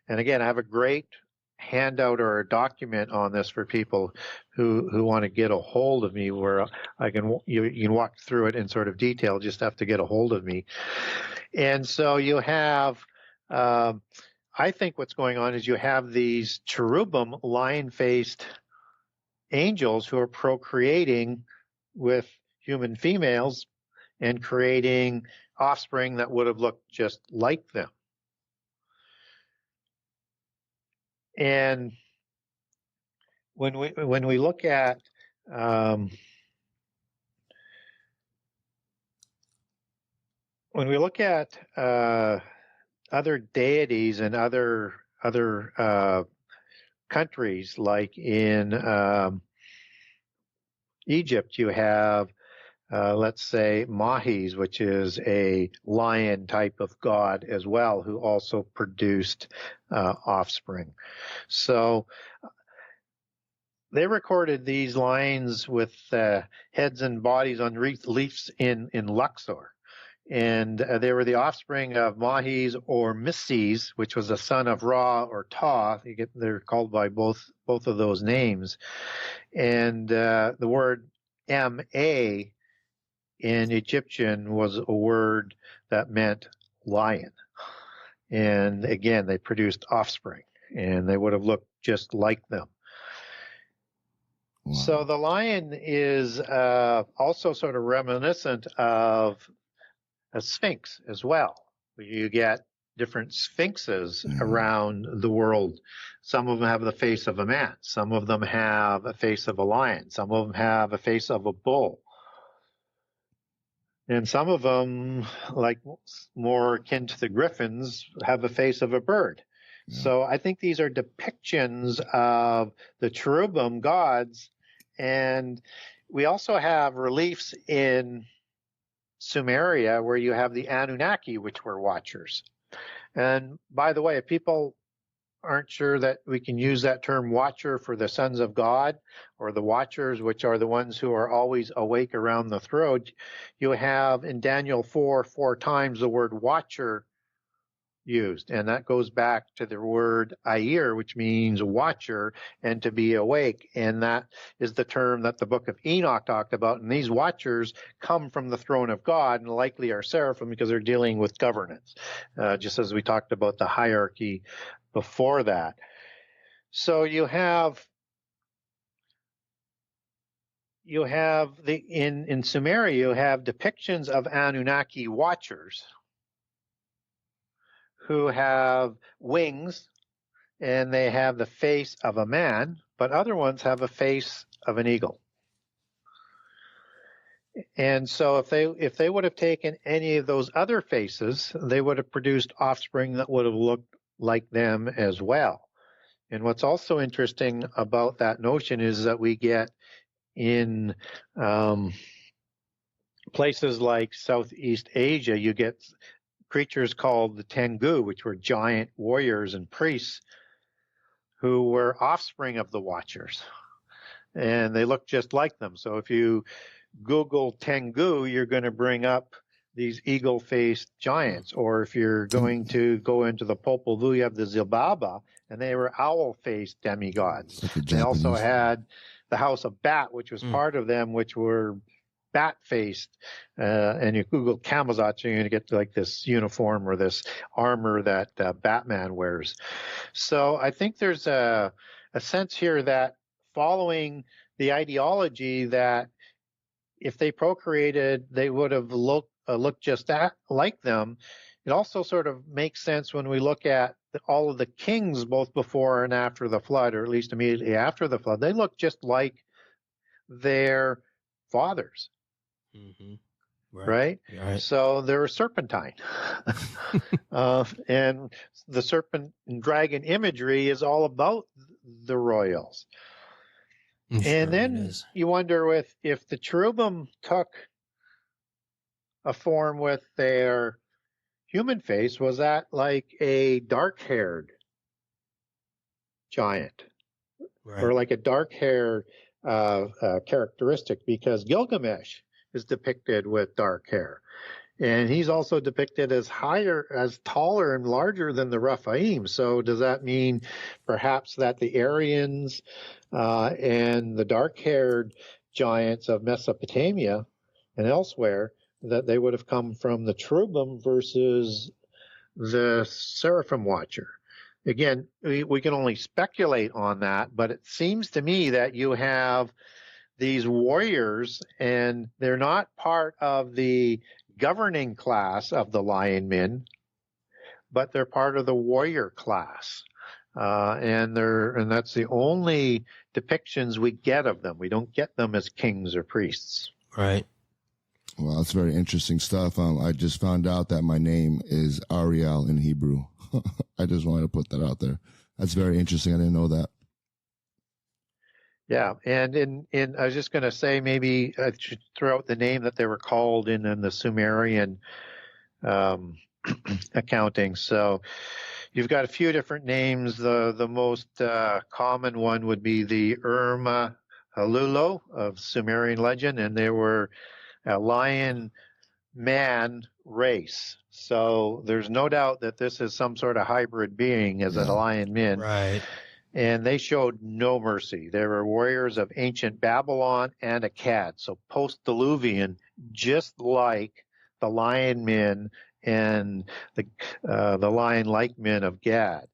And again, I have a great handout or a document on this for people who want to get a hold of me, where you can walk through it in sort of detail. Just have to get a hold of me. And so you have, I think what's going on is you have these cherubim, lion-faced angels who are procreating with human females and creating offspring that would have looked just like them. And when we look at other deities and other countries, like in Egypt, you have let's say Mahis, which is a lion type of god as well, who also produced offspring. So they recorded these lions with heads and bodies on reliefs in Luxor. And they were the offspring of Mahis or Misses, which was a son of Ra or Ta. They're called by both of those names. And the word M-A in Egyptian was a word that meant lion. And again, they produced offspring, and they would have looked just like them. Wow. So the lion is also sort of reminiscent of a sphinx as well. You get different sphinxes around the world. Some of them have the face of a man. Some of them have a face of a lion. Some of them have a face of a bull. And some of them, like more akin to the griffins, have a face of a bird. Yeah. So I think these are depictions of the cherubim gods. And we also have reliefs in Sumeria where you have the Anunnaki, which were watchers. And by the way, if people aren't sure that we can use that term watcher for the sons of God or the watchers, which are the ones who are always awake around the throne, you have in Daniel 4 times the word watcher used. And that goes back to the word Ayer, which means watcher and to be awake. And that is the term that the book of Enoch talked about. And these watchers come from the throne of God and likely are seraphim because they're dealing with governance, just as we talked about the hierarchy before that. So you have in Sumeria, you have depictions of Anunnaki watchers who have wings and they have the face of a man, but other ones have a face of an eagle. And so if they would have taken any of those other faces, they would have produced offspring that would have looked like them as well. And what's also interesting about that notion is that we get in places like Southeast Asia, you get creatures called the Tengu, which were giant warriors and priests who were offspring of the Watchers. And they look just like them. So if you Google Tengu, you're going to bring up these eagle-faced giants. Or if you're going to go into the Popol Vuh, you have the Zilbaba, and they were owl-faced demigods. Like they also had the House of Bat, which was part of them, which were bat-faced, and you Google Camazotz, you're going to get like this uniform or this armor that Batman wears. So I think there's a sense here that following the ideology that if they procreated, they would have looked just like them. It also sort of makes sense when we look at all of the kings, both before and after the flood, or at least immediately after the flood. They look just like their fathers. Mm-hmm. Right? So they're serpentine. And the serpent and dragon imagery is all about the royals. And then you wonder if the cherubim took a form with their human face, was that like a dark-haired giant? Right. Or like a dark-haired characteristic? Because Gilgamesh is depicted with dark hair. And he's also depicted as taller and larger than the Raphaim. So does that mean perhaps that the Aryans and the dark-haired giants of Mesopotamia and elsewhere, that they would have come from the cherubim versus the seraphim watcher? Again, we can only speculate on that, but it seems to me that you have these warriors, and they're not part of the governing class of the lion men, but they're part of the warrior class. And that's the only depictions we get of them. We don't get them as kings or priests. Right. Well, that's very interesting stuff. I just found out that my name is Ariel in Hebrew. I just wanted to put that out there. That's very interesting. I didn't know that. Yeah, and in I was just going to say, maybe I should throw out the name that they were called in the Sumerian accounting. So you've got a few different names. The most common one would be the Halulo of Sumerian legend, and they were a lion man race. So there's no doubt that this is some sort of hybrid being as a lion man. Right. and they showed no mercy. They were warriors of ancient Babylon and Akkad, so post-Diluvian, just like the lion men and the lion-like men of Gad.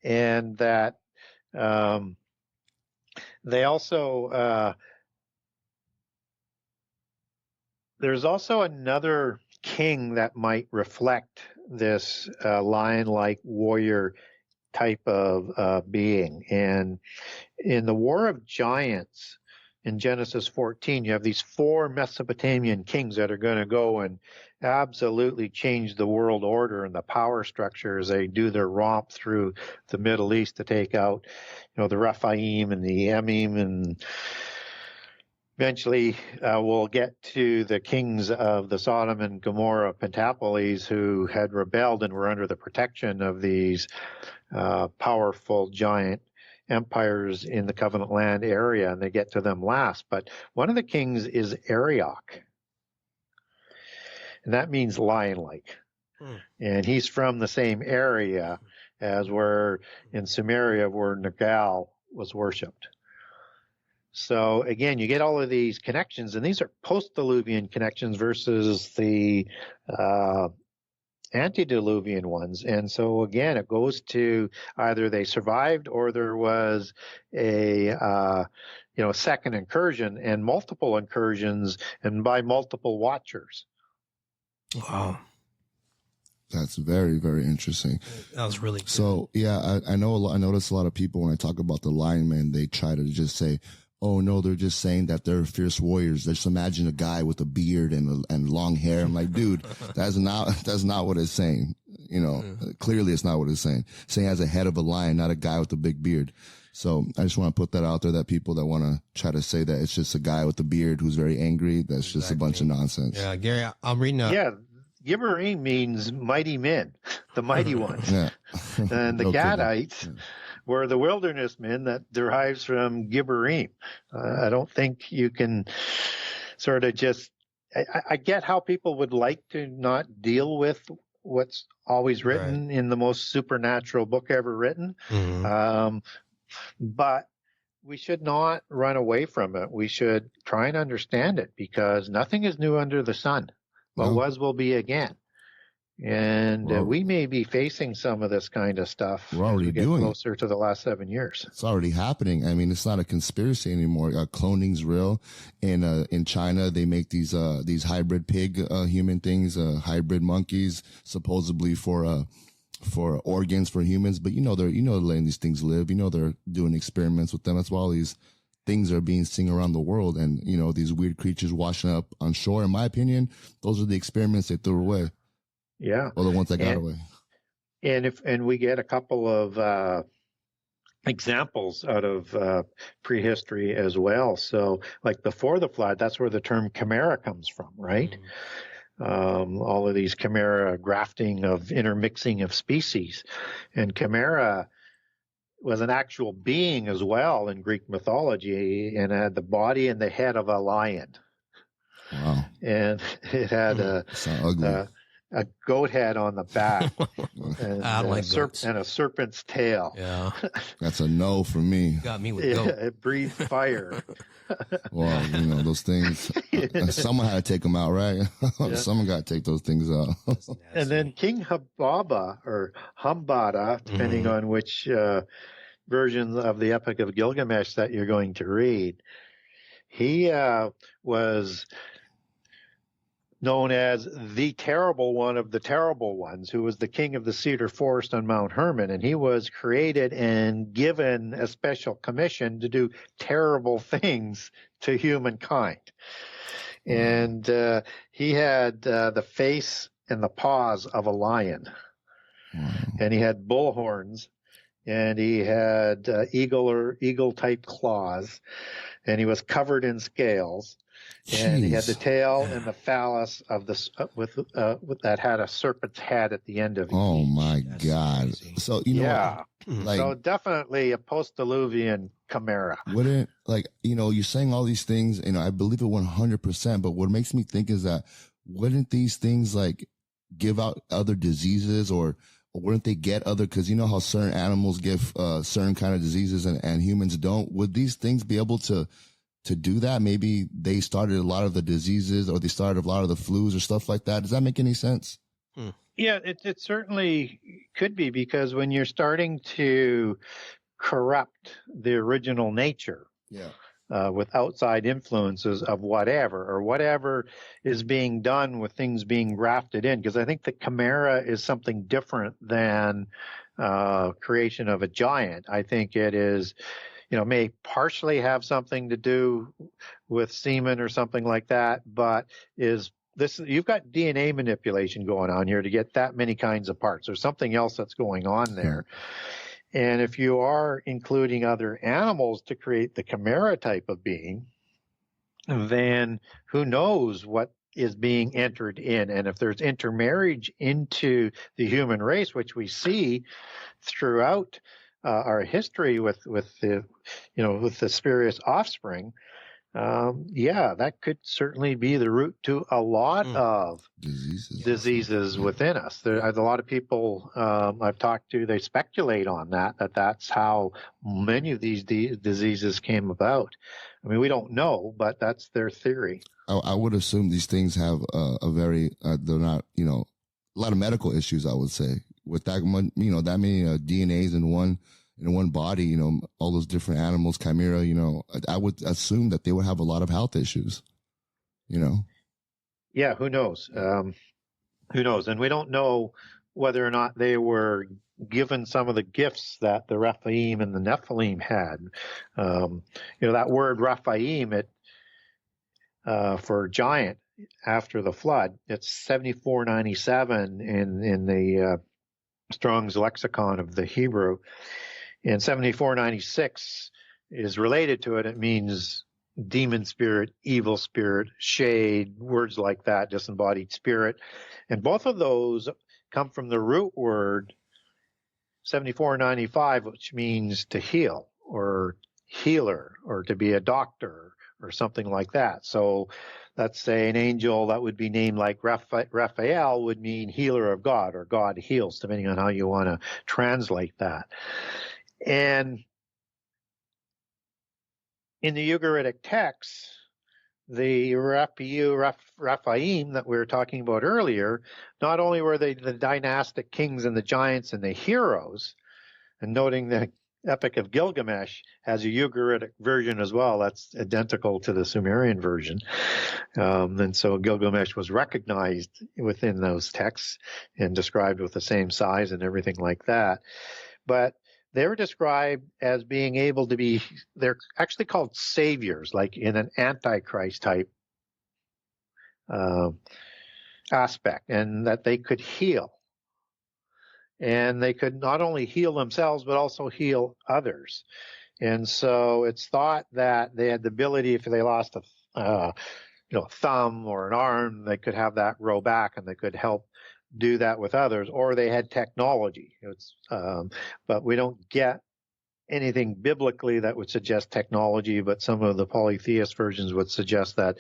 And that they also there's also another king that might reflect this lion-like warrior type of being. And in the War of Giants in Genesis 14, you have these 4 Mesopotamian kings that are going to go and absolutely change the world order and the power structure as they do their romp through the Middle East to take out, the Raphaim and the Emim, and eventually we'll get to the kings of the Sodom and Gomorrah Pentapolis who had rebelled and were under the protection of these powerful giant empires in the Covenant Land area, and they get to them last. But one of the kings is Arioch, and that means lion-like. And he's from the same area as where in Samaria where Nergal was worshipped. So again, you get all of these connections, and these are post-Diluvian connections versus the antediluvian ones. And so again, it goes to either they survived or there was a second incursion and multiple incursions and by multiple watchers. Wow. That's very, very interesting. That was really good. So yeah, I notice a lot of people when I talk about the lion men, they try to just say, oh no, they're just saying that they're fierce warriors. Just imagine a guy with a beard and long hair. I'm like, dude, that's not what it's saying. Clearly it's not what it's saying. It's saying as a head of a lion, not a guy with a big beard. So I just want to put that out there, that people that want to try to say that it's just a guy with a beard who's very angry, that's just a bunch of nonsense. Yeah, Gary, I'm reading up. Yeah, Gibberim means mighty men, the mighty ones. Yeah. And the Gadites were the wilderness men that derives from Gibberim. I don't think you can sort of just I get how people would like to not deal with what's always written in the most supernatural book ever written. Mm-hmm. But we should not run away from it. We should try and understand it, because nothing is new under the sun. What was will be again. And we may be facing some of this kind of stuff we're already as we get doing closer to the last 7 years. It's already happening. I mean, it's not a conspiracy anymore. Cloning's real. In China, they make these hybrid pig human things, hybrid monkeys, supposedly for organs for humans. But they're letting these things live. They're doing experiments with them. That's why all these things are being seen around the world, and these weird creatures washing up on shore. In my opinion, those are the experiments they threw away. Yeah. Or the ones that got away. And we get a couple of examples out of prehistory as well. So like before the flood, that's where the term chimera comes from, right? All of these chimera grafting of intermixing of species. And chimera was an actual being as well in Greek mythology, and had the body and the head of a lion. Wow. And it had a goat head on the back and, and a serpent's tail. Yeah. That's a no for me. Got me with goat. It breathed fire. Well, those things, someone had to take them out, right? Someone got to take those things out. And then King Humbaba, or Humbada, depending on which version of the Epic of Gilgamesh that you're going to read, he was known as the terrible one of the terrible ones, who was the king of the cedar forest on Mount Hermon. And he was created and given a special commission to do terrible things to humankind. And he had the face and the paws of a lion. And he had bull horns, and he had eagle type claws, and he was covered in scales. And he had the tail and the phallus of this with that had a serpent's head at the end of it. Oh my God! So so definitely a post-Diluvian chimera. Wouldn't you're saying all these things, I believe it 100%. But what makes me think is that wouldn't these things give out other diseases or wouldn't they get other, because you know how certain animals get certain kind of diseases and humans don't? Would these things be able to do that? Maybe they started a lot of the diseases, or they started a lot of the flus or stuff like that. Does that make any sense? Yeah, it certainly could be, because when you're starting to corrupt the original nature, with outside influences of whatever is being done with things being grafted in, because I think the chimera is something different than creation of a giant. I think it is, may partially have something to do with semen or something like that, but you've got DNA manipulation going on here to get that many kinds of parts. There's something else that's going on there. And if you are including other animals to create the chimera type of being, then who knows what is being entered in. And if there's intermarriage into the human race, which we see throughout our history with the spurious offspring, that could certainly be the root to a lot of diseases within us. There are a lot of people I've talked to, they speculate on that's how many of these diseases came about. I mean, we don't know, but that's their theory. I would assume these things have a very, they're not, a lot of medical issues, I would say, with that many DNAs in one body, all those different animals, chimera, I would assume that they would have a lot of health issues, Yeah, who knows? Who knows? And we don't know whether or not they were given some of the gifts that the Raphaim and the Nephilim had. That word Raphaim, for giant after the flood, it's 7497 in the Strong's lexicon of the Hebrew. And 7496 is related to it. It means demon spirit, evil spirit, shade, words like that, disembodied spirit. And both of those come from the root word 7495, which means to heal or healer, or to be a doctor or something like that. So let's say an angel that would be named like Raphael would mean healer of God, or God heals, depending on how you want to translate that. And in the Ugaritic texts, the Raphaim that we were talking about earlier, not only were they the dynastic kings and the giants and the heroes, and noting the Epic of Gilgamesh has a Ugaritic version as well that's identical to the Sumerian version. And so Gilgamesh was recognized within those texts and described with the same size and everything like that. But they were described as being able to be, they're actually called saviors, like in an antichrist type aspect, and that they could heal. And they could not only heal themselves, but also heal others. And so it's thought that they had the ability, if they lost a thumb or an arm, they could have that grow back, and they could help do that with others, or they had technology. But we don't get anything biblically that would suggest technology, but some of the polytheist versions would suggest that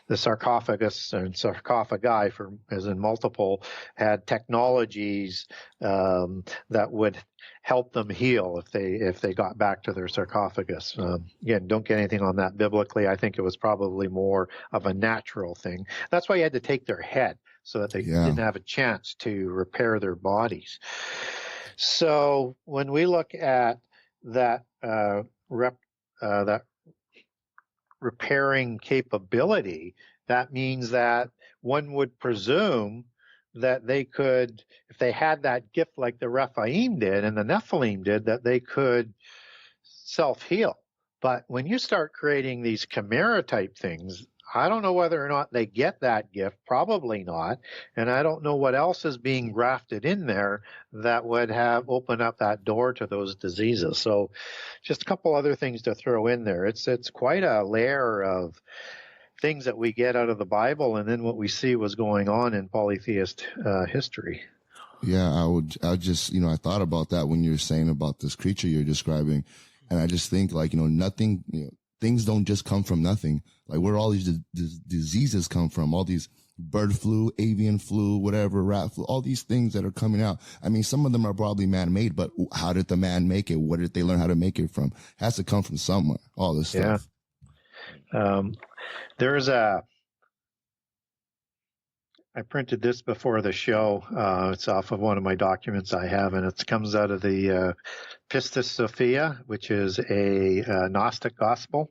the sarcophagus and sarcophagi, as in multiple, had technologies that would help them heal if they got back to their sarcophagus. Again, don't get anything on that biblically. I think it was probably more of a natural thing. That's why you had to take their head, so that they didn't have a chance to repair their bodies. So when we look at that that repairing capability, that means that one would presume that they could, if they had that gift like the Raphaim did and the Nephilim did, that they could self-heal. But when you start creating these chimera type things, I don't know whether or not they get that gift, probably not, and I don't know what else is being grafted in there that would have opened up that door to those diseases. So just a couple other things to throw in there. It's quite a layer of things that we get out of the Bible, and then what we see was going on in polytheist history. Yeah, I just, I thought about that when you were saying about this creature you're describing, and I just think nothing, things don't just come from nothing. Like where all these diseases come from, all these bird flu, avian flu, whatever, rat flu, all these things that are coming out. I mean, some of them are probably man-made, but how did the man make it? What did they learn how to make it from? It has to come from somewhere, all this stuff. There's I printed this before the show. It's off of one of my documents I have, and it comes out of the Pistis Sophia, which is a Gnostic gospel.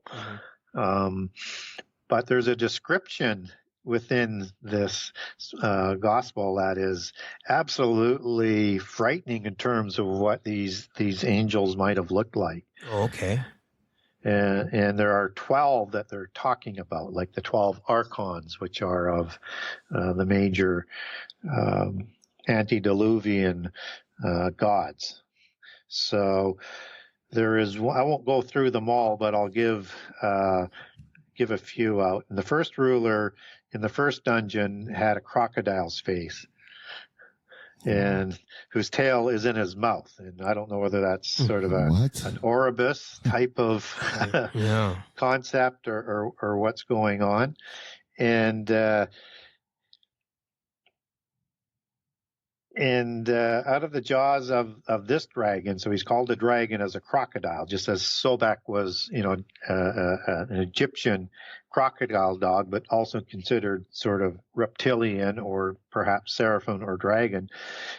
But there's a description within this gospel that is absolutely frightening in terms of what these angels might have looked like. Oh, okay. And there are 12 that they're talking about, like the 12 archons, which are of the major antediluvian gods. So there is, I won't go through them all, but I'll give a few out. And the first ruler in the first dungeon had a crocodile's face, and whose tail is in his mouth. And I don't know whether that's sort of an Oribus type of concept or what's going on. And out of the jaws of this dragon, so he's called a dragon as a crocodile, just as Sobek was, an Egyptian crocodile dog, but also considered sort of reptilian or perhaps seraphim or dragon.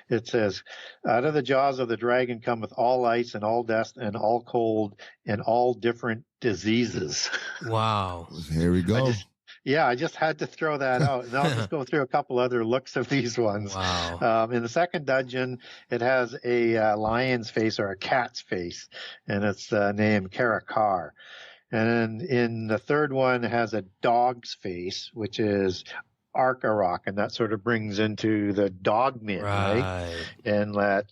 It says, out of the jaws of the dragon cometh all ice and all dust and all cold and all different diseases. Wow. Here we go. I just had to throw that out. And I'll just go through a couple other looks of these ones. Wow. In the second dungeon, it has a lion's face or a cat's face, and it's named Karakar. And in the third one, it has a dog's face, which is Arkarok, and that sort of brings into the dogmen, right? And that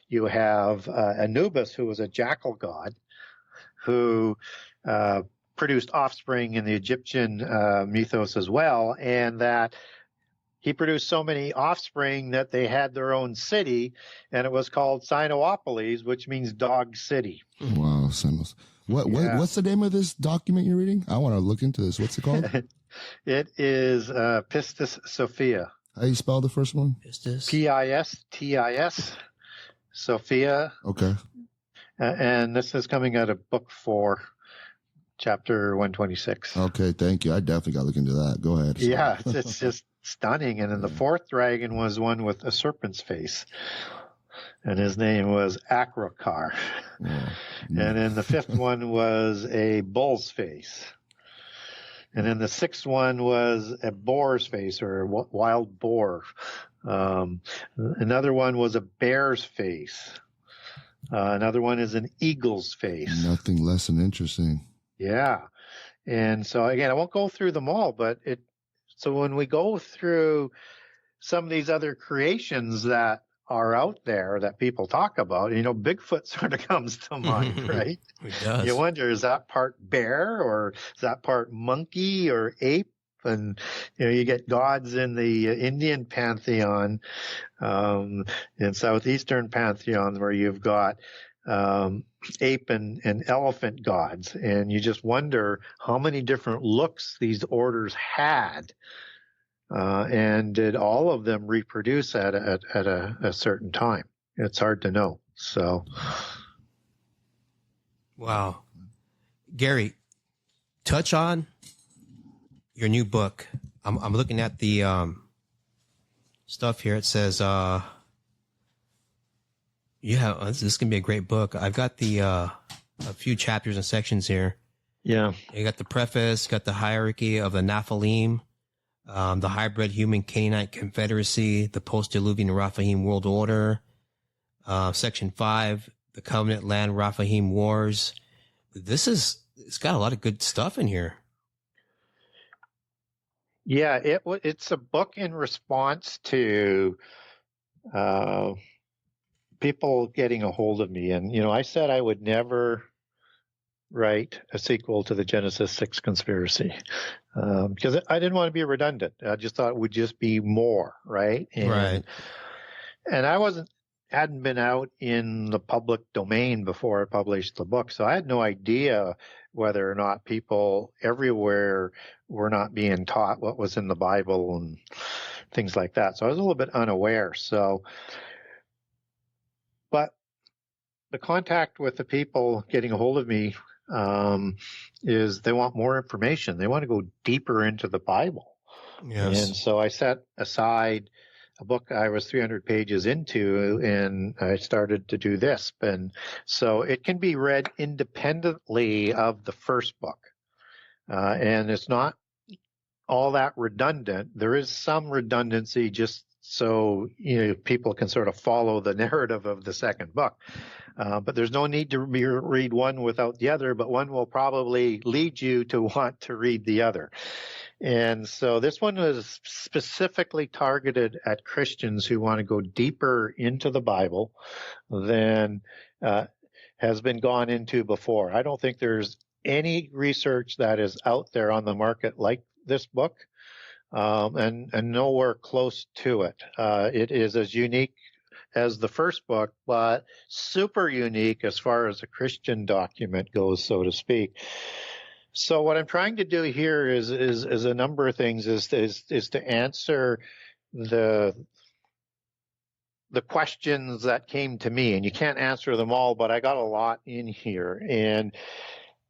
you have Anubis, who was a jackal god, who produced offspring in the Egyptian mythos as well, and that he produced so many offspring that they had their own city, and it was called Sinoopolis, which means dog city. Wow, Sinos. What's the name of this document you're reading? I want to look into this. What's it called? It is Pistis Sophia. How do you spell the first one? Pistis. Pistis. Sophia. Okay. And this is coming out of book 4. Chapter 126. Okay, thank you. I definitely got to look into that. Go ahead. Yeah, it's just stunning. And then the fourth dragon was one with a serpent's face, and his name was Akrakar. Yeah. And then the fifth one was a bull's face. And then the sixth one was a boar's face, or a wild boar. Another one was a bear's face. Another one is an eagle's face. Nothing less than interesting. Yeah. And so again, I won't go through them all, but so when we go through some of these other creations that are out there that people talk about, Bigfoot sort of comes to mind, right? It does. You wonder, is that part bear or is that part monkey or ape? And, you get gods in the Indian pantheon, in Southeastern pantheon, where you've got ape and elephant gods, and you just wonder how many different looks these orders had, and did all of them reproduce at a certain time? It's hard to know. So, wow, Gary, touch on your new book. I'm looking at the stuff here. It says this is gonna be a great book. I've got the a few chapters and sections here. Yeah, you got the preface, got the hierarchy of the Nephilim, the hybrid human Canaanite confederacy, the post-Diluvian Raphaim world order, section 5, the covenant land Raphaim wars. It's got a lot of good stuff in here. Yeah, it's a book in response to people getting a hold of me. And, I said I would never write a sequel to the Genesis 6 conspiracy because I didn't want to be redundant. I just thought it would just be more, right? And I wasn't hadn't been out in the public domain before I published the book. So I had no idea whether or not people everywhere were not being taught what was in the Bible and things like that. So I was a little bit unaware. But the contact with the people getting a hold of me is they want more information. They want to go deeper into the Bible. Yes. And so I set aside a book I was 300 pages into, and I started to do this. And so it can be read independently of the first book. And it's not all that redundant. There is some redundancy just so people can sort of follow the narrative of the second book. But there's no need to read one without the other, but one will probably lead you to want to read the other. And so this one was specifically targeted at Christians who want to go deeper into the Bible than has been gone into before. I don't think there's any research that is out there on the market like this book, and nowhere close to it. It is as unique as the first book, but super unique as far as a Christian document goes, so to speak. So what I'm trying to do here is a number of things. Is to answer the questions that came to me, and you can't answer them all, but I got a lot in here, and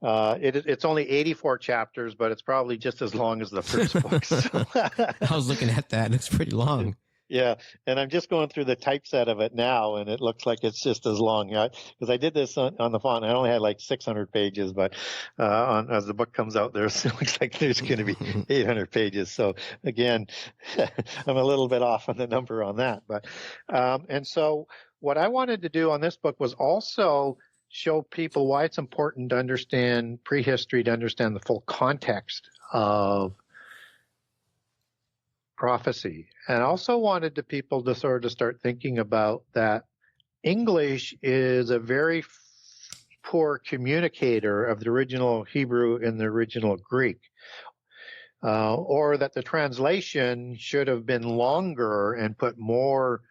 it's only 84 chapters, but it's probably just as long as the first book. So. I was looking at that, and it's pretty long. Yeah, and I'm just going through the typeset of it now, and it looks like it's just as long. Because I did this on the font, I only had like 600 pages, but as the book comes out, it looks like there's going to be 800 pages. So again, I'm a little bit off on the number on that. But and so what I wanted to do on this book was also show people why it's important to understand prehistory, to understand the full context of prophecy. And I also wanted the people to sort of start thinking about that English is a very poor communicator of the original Hebrew and the original Greek, or that the translation should have been longer and put more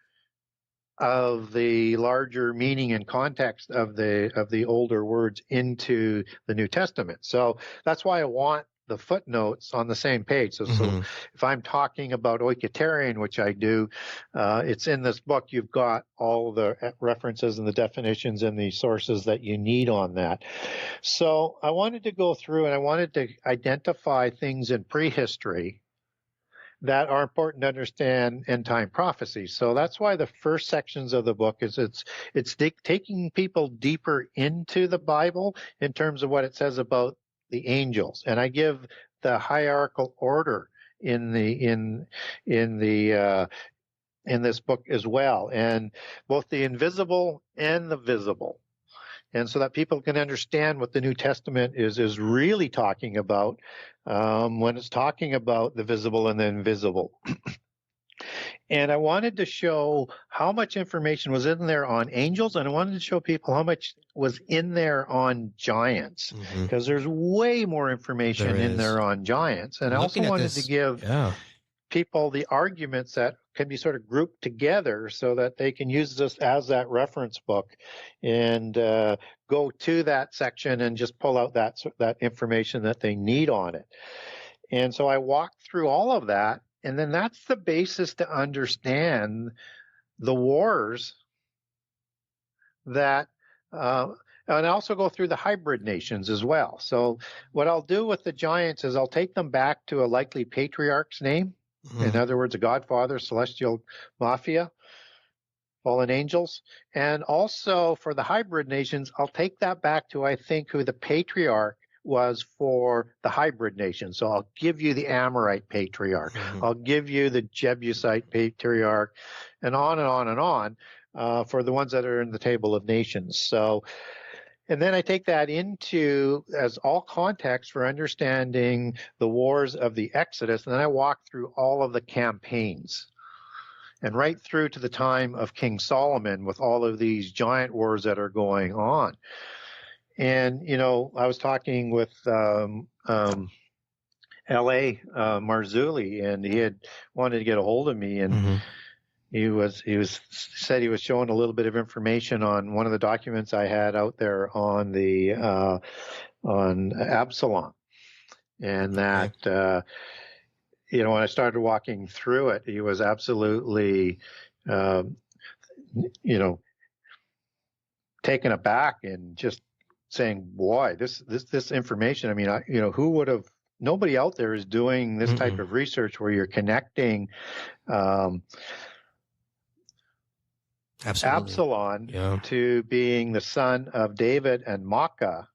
of the larger meaning and context of the older words into the New Testament. So that's why I want the footnotes on the same page. So if I'm talking about Oiketerion, which I do, it's in this book. You've got all the references and the definitions and the sources that you need on that. So I wanted to go through and I wanted to identify things in prehistory that are important to understand end time prophecy. So that's why the first sections of the book is it's taking people deeper into the Bible in terms of what it says about the angels, and I give the hierarchical order in this book as well, and both the invisible and the visible, and so that people can understand what the New Testament is really talking about when it's talking about the visible and the invisible. And I wanted to show how much information was in there on angels, and I wanted to show people how much was in there on giants, because there's way more information in there on giants. And I also wanted to give people the arguments that can be sort of grouped together so that they can use this as that reference book and go to that section and just pull out that information that they need on it. And so I walked through all of that. And then that's the basis to understand the wars that, and I also go through the hybrid nations as well. So what I'll do with the giants is I'll take them back to a likely patriarch's name. In other words, a godfather, celestial mafia, fallen angels. And also for the hybrid nations, I'll take that back to, I think, who the patriarch was for the hybrid nation. So I'll give you the Amorite patriarch. I'll give you the Jebusite patriarch, and on and on and on for the ones that are in the table of nations. So, and then I take that into as all context for understanding the wars of the Exodus. And then I walk through all of the campaigns and right through to the time of King Solomon with all of these giant wars that are going on. And, I was talking with L.A. Marzulli, and he had wanted to get a hold of me. And said he was showing a little bit of information on one of the documents I had out there on the on Absalom, and that when I started walking through it, he was absolutely taken aback and just saying, "Boy, this information. I mean, who would have? Nobody out there is doing this type of research where you're connecting." Absalom to being the son of David and Maacah,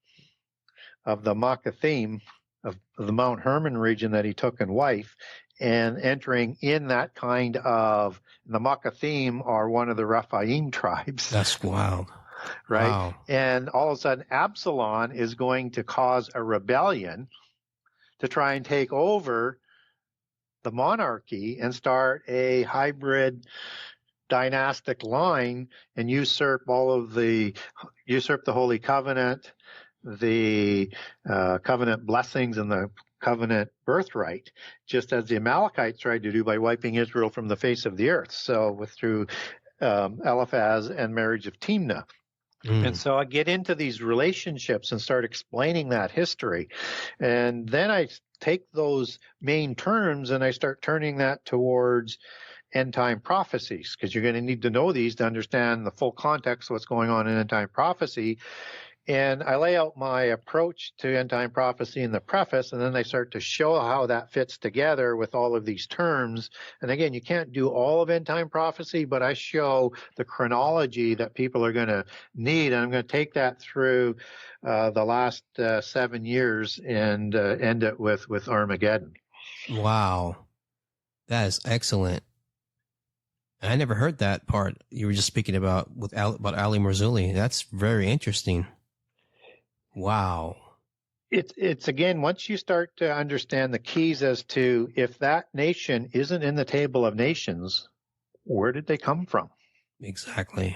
of the Maacathaim of the Mount Hermon region that he took in wife, and entering in that kind of, the Maacathaim are one of the Raphaim tribes. That's wild. Right? Wow. And all of a sudden Absalom is going to cause a rebellion to try and take over the monarchy and start a hybrid dynastic line and usurp the Holy Covenant, the covenant blessings, and the covenant birthright, just as the Amalekites tried to do by wiping Israel from the face of the earth. So through Eliphaz and marriage of Timnah. And so I get into these relationships and start explaining that history. And then I take those main terms and I start turning that towards end-time prophecies, because you're going to need to know these to understand the full context of what's going on in end-time prophecy. And I lay out my approach to end-time prophecy in the preface, and then I start to show how that fits together with all of these terms. And again, you can't do all of end-time prophecy, but I show the chronology that people are going to need. And I'm going to take that through the last 7 years and end it with Armageddon. Wow. That is excellent. I never heard that part you were just speaking about about Ali Marzulli. That's very interesting. Wow. It's again, once you start to understand the keys as to if that nation isn't in the table of nations, where did they come from? Exactly.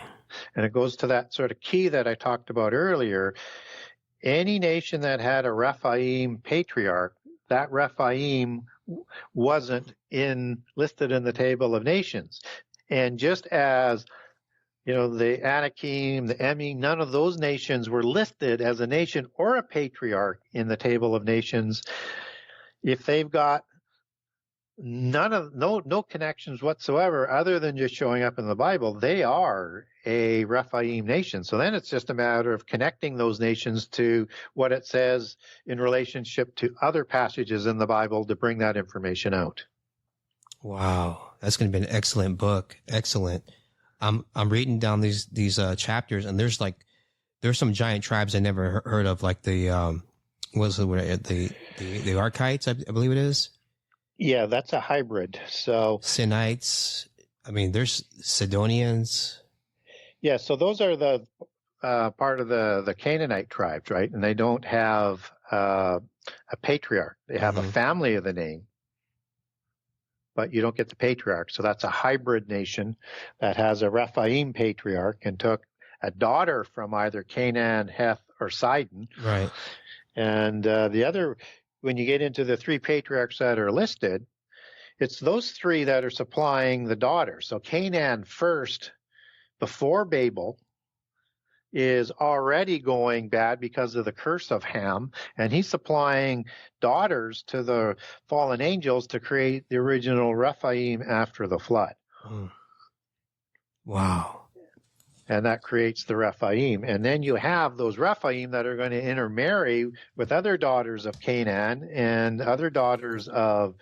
And it goes to that sort of key that I talked about earlier. Any nation that had a Raphaim patriarch, that Raphaim wasn't listed in the table of nations. And just as the Anakim, the Emi, none of those nations were listed as a nation or a patriarch in the table of nations. If they've got no connections whatsoever other than just showing up in the Bible, they are a Rephaim nation. So then it's just a matter of connecting those nations to what it says in relationship to other passages in the Bible to bring that information out. Wow, that's going to be an excellent book. Excellent. I'm reading down these chapters, and there's some giant tribes I never heard of, like the Archites, I believe it is. Yeah, that's a hybrid. So Sinites. I mean, there's Sidonians. Yeah, so those are the part of the Canaanite tribes, right? And they don't have a patriarch. They have a family of the name, but you don't get the patriarch. So that's a hybrid nation that has a Rephaim patriarch and took a daughter from either Canaan, Heth, or Sidon. Right. And the other, when you get into the three patriarchs that are listed, it's those three that are supplying the daughters. So Canaan first, before Babel, is already going bad because of the curse of Ham, and he's supplying daughters to the fallen angels to create the original Rephaim after the flood. Wow. And that creates the Rephaim. And then you have those Rephaim that are going to intermarry with other daughters of Canaan and other daughters of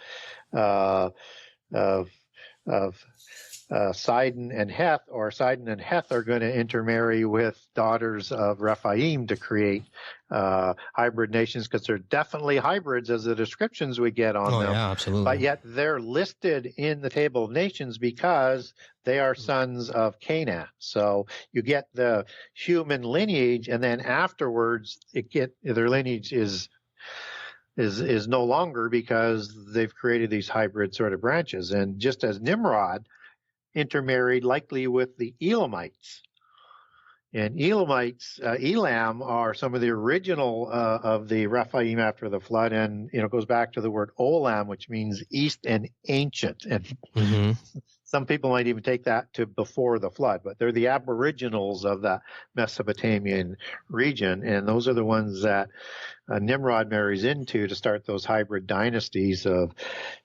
Sidon and Heth, or Sidon and Heth are going to intermarry with daughters of Rephaim to create hybrid nations, because they're definitely hybrids as the descriptions we get on them. Yeah, absolutely. But yet they're listed in the table of nations because they are sons of Canaan. So you get the human lineage, and then afterwards their lineage is no longer, because they've created these hybrid sort of branches. And just as Nimrod intermarried likely with the Elamites. And Elam are some of the original of the Rephaim after the flood, and it goes back to the word Olam, which means east and ancient. And Some people might even take that to before the flood, but they're the aboriginals of that Mesopotamian region, and those are the ones that Nimrod marries into to start those hybrid dynasties of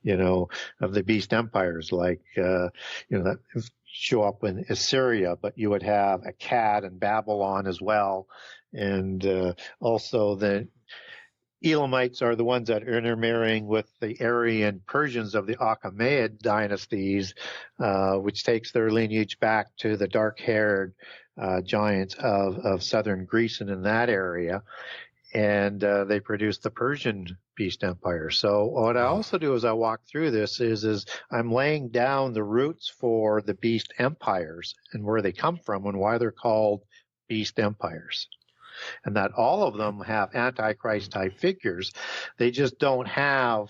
the beast empires, like that show up in Assyria, but you would have Akkad and Babylon as well, and also the Elamites are the ones that are intermarrying with the Aryan Persians of the Achaemenid dynasties, which takes their lineage back to the dark-haired giants of southern Greece and in that area. And they produce the Persian beast empire. So what I also do as I walk through this is I'm laying down the roots for the beast empires and where they come from and why they're called beast empires. And that all of them have Antichrist type figures. They just don't have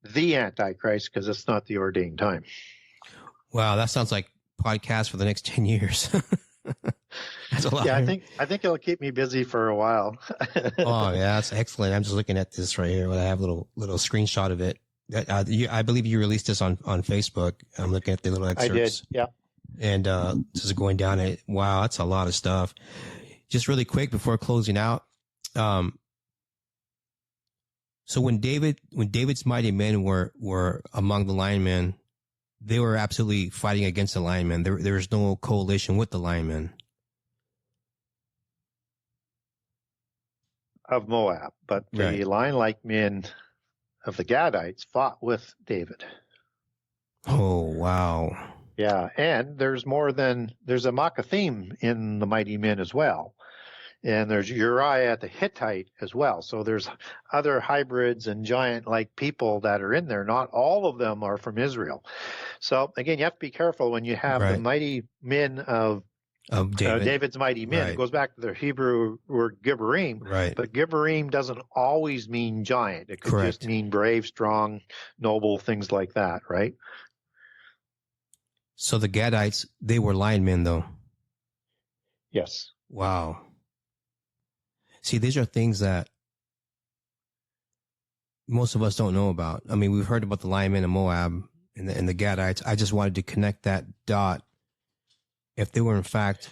the Antichrist because it's not the ordained time. Wow, that sounds like podcast for the next 10 years. That's a lot. Yeah, I think it'll keep me busy for a while. Oh, yeah, that's excellent. I'm just looking at this right here. I have a little screenshot of it. I believe you released this on Facebook. I'm looking at the little excerpts. I did, yeah. And this is going down it. Wow, that's a lot of stuff. Just really quick before closing out. So when David's mighty men were among the linemen, they were absolutely fighting against the linemen. There was no coalition with the linemen of Moab, but the lion-like men of the Gadites fought with David. Oh, wow. Yeah, and there's a Maccathim in the mighty men as well. And there's Uriah the Hittite as well. So there's other hybrids and giant-like people that are in there. Not all of them are from Israel. So again, you have to be careful when you have the mighty men of David's mighty men. It goes back to their Hebrew word Gibborim. Right. But Gibborim doesn't always mean giant. It could just mean brave, strong, noble, things like that, right? So the Gadites, they were linemen, though. Yes. Wow. See, these are things that most of us don't know about. I mean, we've heard about the linemen of Moab and the Gadites. I just wanted to connect that dot. If they were, in fact,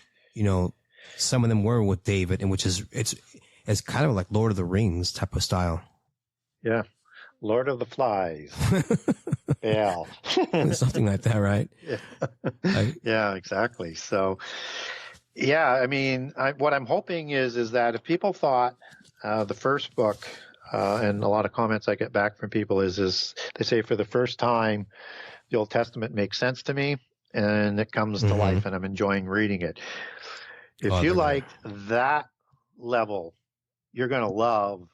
some of them were with David, and it's kind of like Lord of the Rings type of style. Yeah. Lord of the Flies. Yeah. Something like that, right? Yeah. Yeah, exactly. So, yeah, I mean, what I'm hoping is that if people thought the first book, and a lot of comments I get back from people is they say for the first time, the Old Testament makes sense to me and it comes to life and I'm enjoying reading it. If you like that level, you're going to love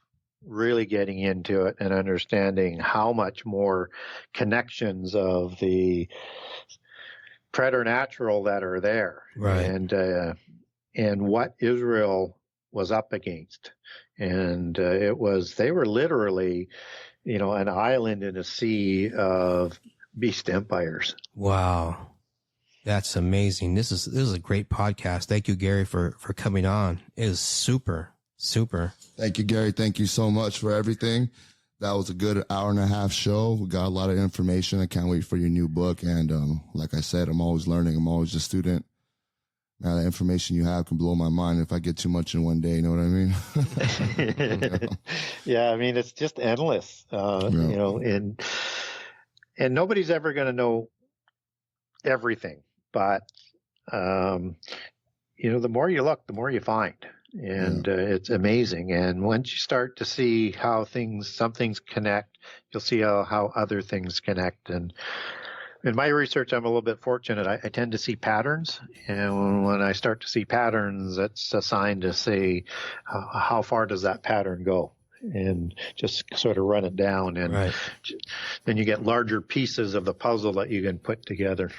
really getting into it and understanding how much more connections of the preternatural that are there, right? And what Israel was up against, and they were literally, an island in a sea of beast empires. Wow, that's amazing. This is a great podcast. Thank you, Gary, for coming on. It is super. Thank you, Gary. Thank you so much for everything. That was a good hour-and-a-half show. We got a lot of information. I can't wait for your new book. And like I said, I'm always learning. I'm always a student. Now, the information you have can blow my mind if I get too much in one day. You know what I mean? Yeah, I mean, it's just endless. And nobody's ever going to know everything. But, the more you look, the more you find. And it's amazing. And once you start to see how some things connect, you'll see how other things connect. And in my research, I'm a little bit fortunate. I tend to see patterns. And when I start to see patterns, it's a sign to say, how far does that pattern go? And just sort of run it down. And then you get larger pieces of the puzzle that you can put together.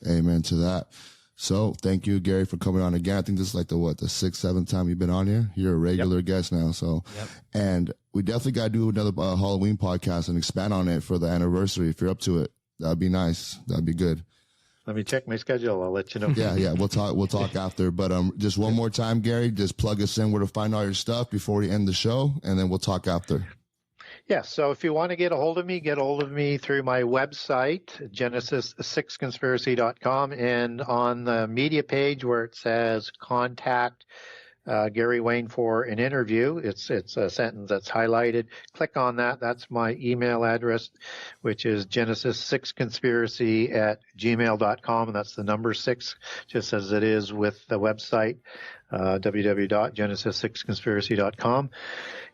Amen to that. So thank you, Gary, for coming on again. I think this is like the 6th, 7th time you've been on here. You're a regular guest now. So, and we definitely got to do another Halloween podcast and expand on it for the anniversary. If you're up to it, that'd be nice. That'd be good. Let me check my schedule. I'll let you know. Yeah. We'll talk after, but, just one more time, Gary, just plug us in where to find all your stuff before we end the show, and then we'll talk after. Yeah, so if you want to get a hold of me through my website, genesis6conspiracy.com, and on the media page where it says contact Gary Wayne for an interview, it's a sentence that's highlighted. Click on that. That's my email address, which is genesis6conspiracy@gmail.com, and that's the number 6, just as it is with the website, www.genesis6conspiracy.com.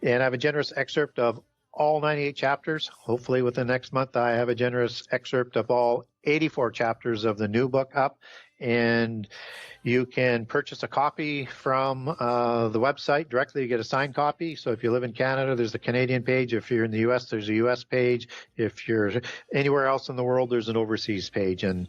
And I have a generous excerpt of all 98 chapters. Hopefully within the next month, I have a generous excerpt of all 84 chapters of the new book up. And you can purchase a copy from the website directly. You get a signed copy. So if you live in Canada, there's the Canadian page. If you're in the U.S., there's a U.S. page. If you're anywhere else in the world, there's an overseas page. And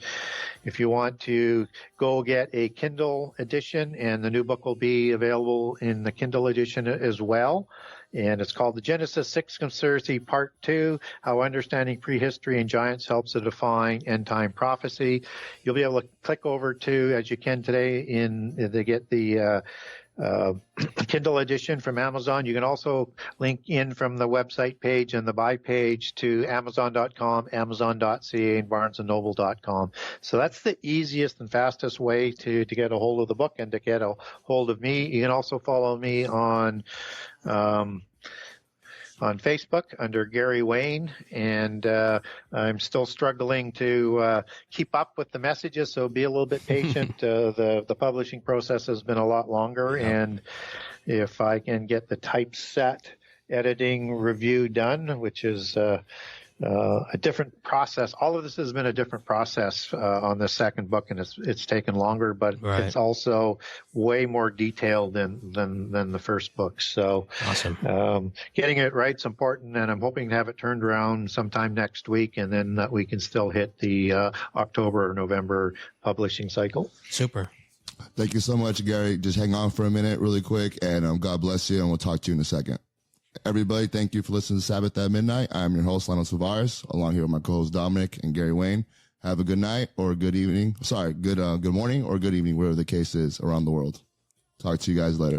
if you want to go get a Kindle edition, and the new book will be available in the Kindle edition as well. And it's called the Genesis 6 Conspiracy Part 2, How Understanding Prehistory and Giants Helps to Define End-Time Prophecy. You'll be able to click over to, as you can today, to get the Kindle edition from Amazon. You can also link in from the website page and the buy page to Amazon.com, Amazon.ca, and BarnesandNoble.com. So that's the easiest and fastest way to get a hold of the book and to get a hold of me. You can also follow me on Facebook under Gary Wayne, and I'm still struggling to keep up with the messages, so be a little bit patient. The publishing process has been a lot longer, and if I can get the typeset editing review done, which is a different process. All of this has been a different process on the second book, and it's taken longer, but it's also way more detailed than the first book. So awesome. Getting it right is important, and I'm hoping to have it turned around sometime next week, and then that we can still hit the October or November publishing cycle. Super. Thank you so much, Gary. Just hang on for a minute really quick, and God bless you, and we'll talk to you in a second. Everybody, thank you for listening to Sabbath at Midnight. I'm your host, Lionel Tavares, along here with my co-host Dominic and Gary Wayne. Have a good night or good evening. Sorry, good morning or good evening, wherever the case is around the world. Talk to you guys later.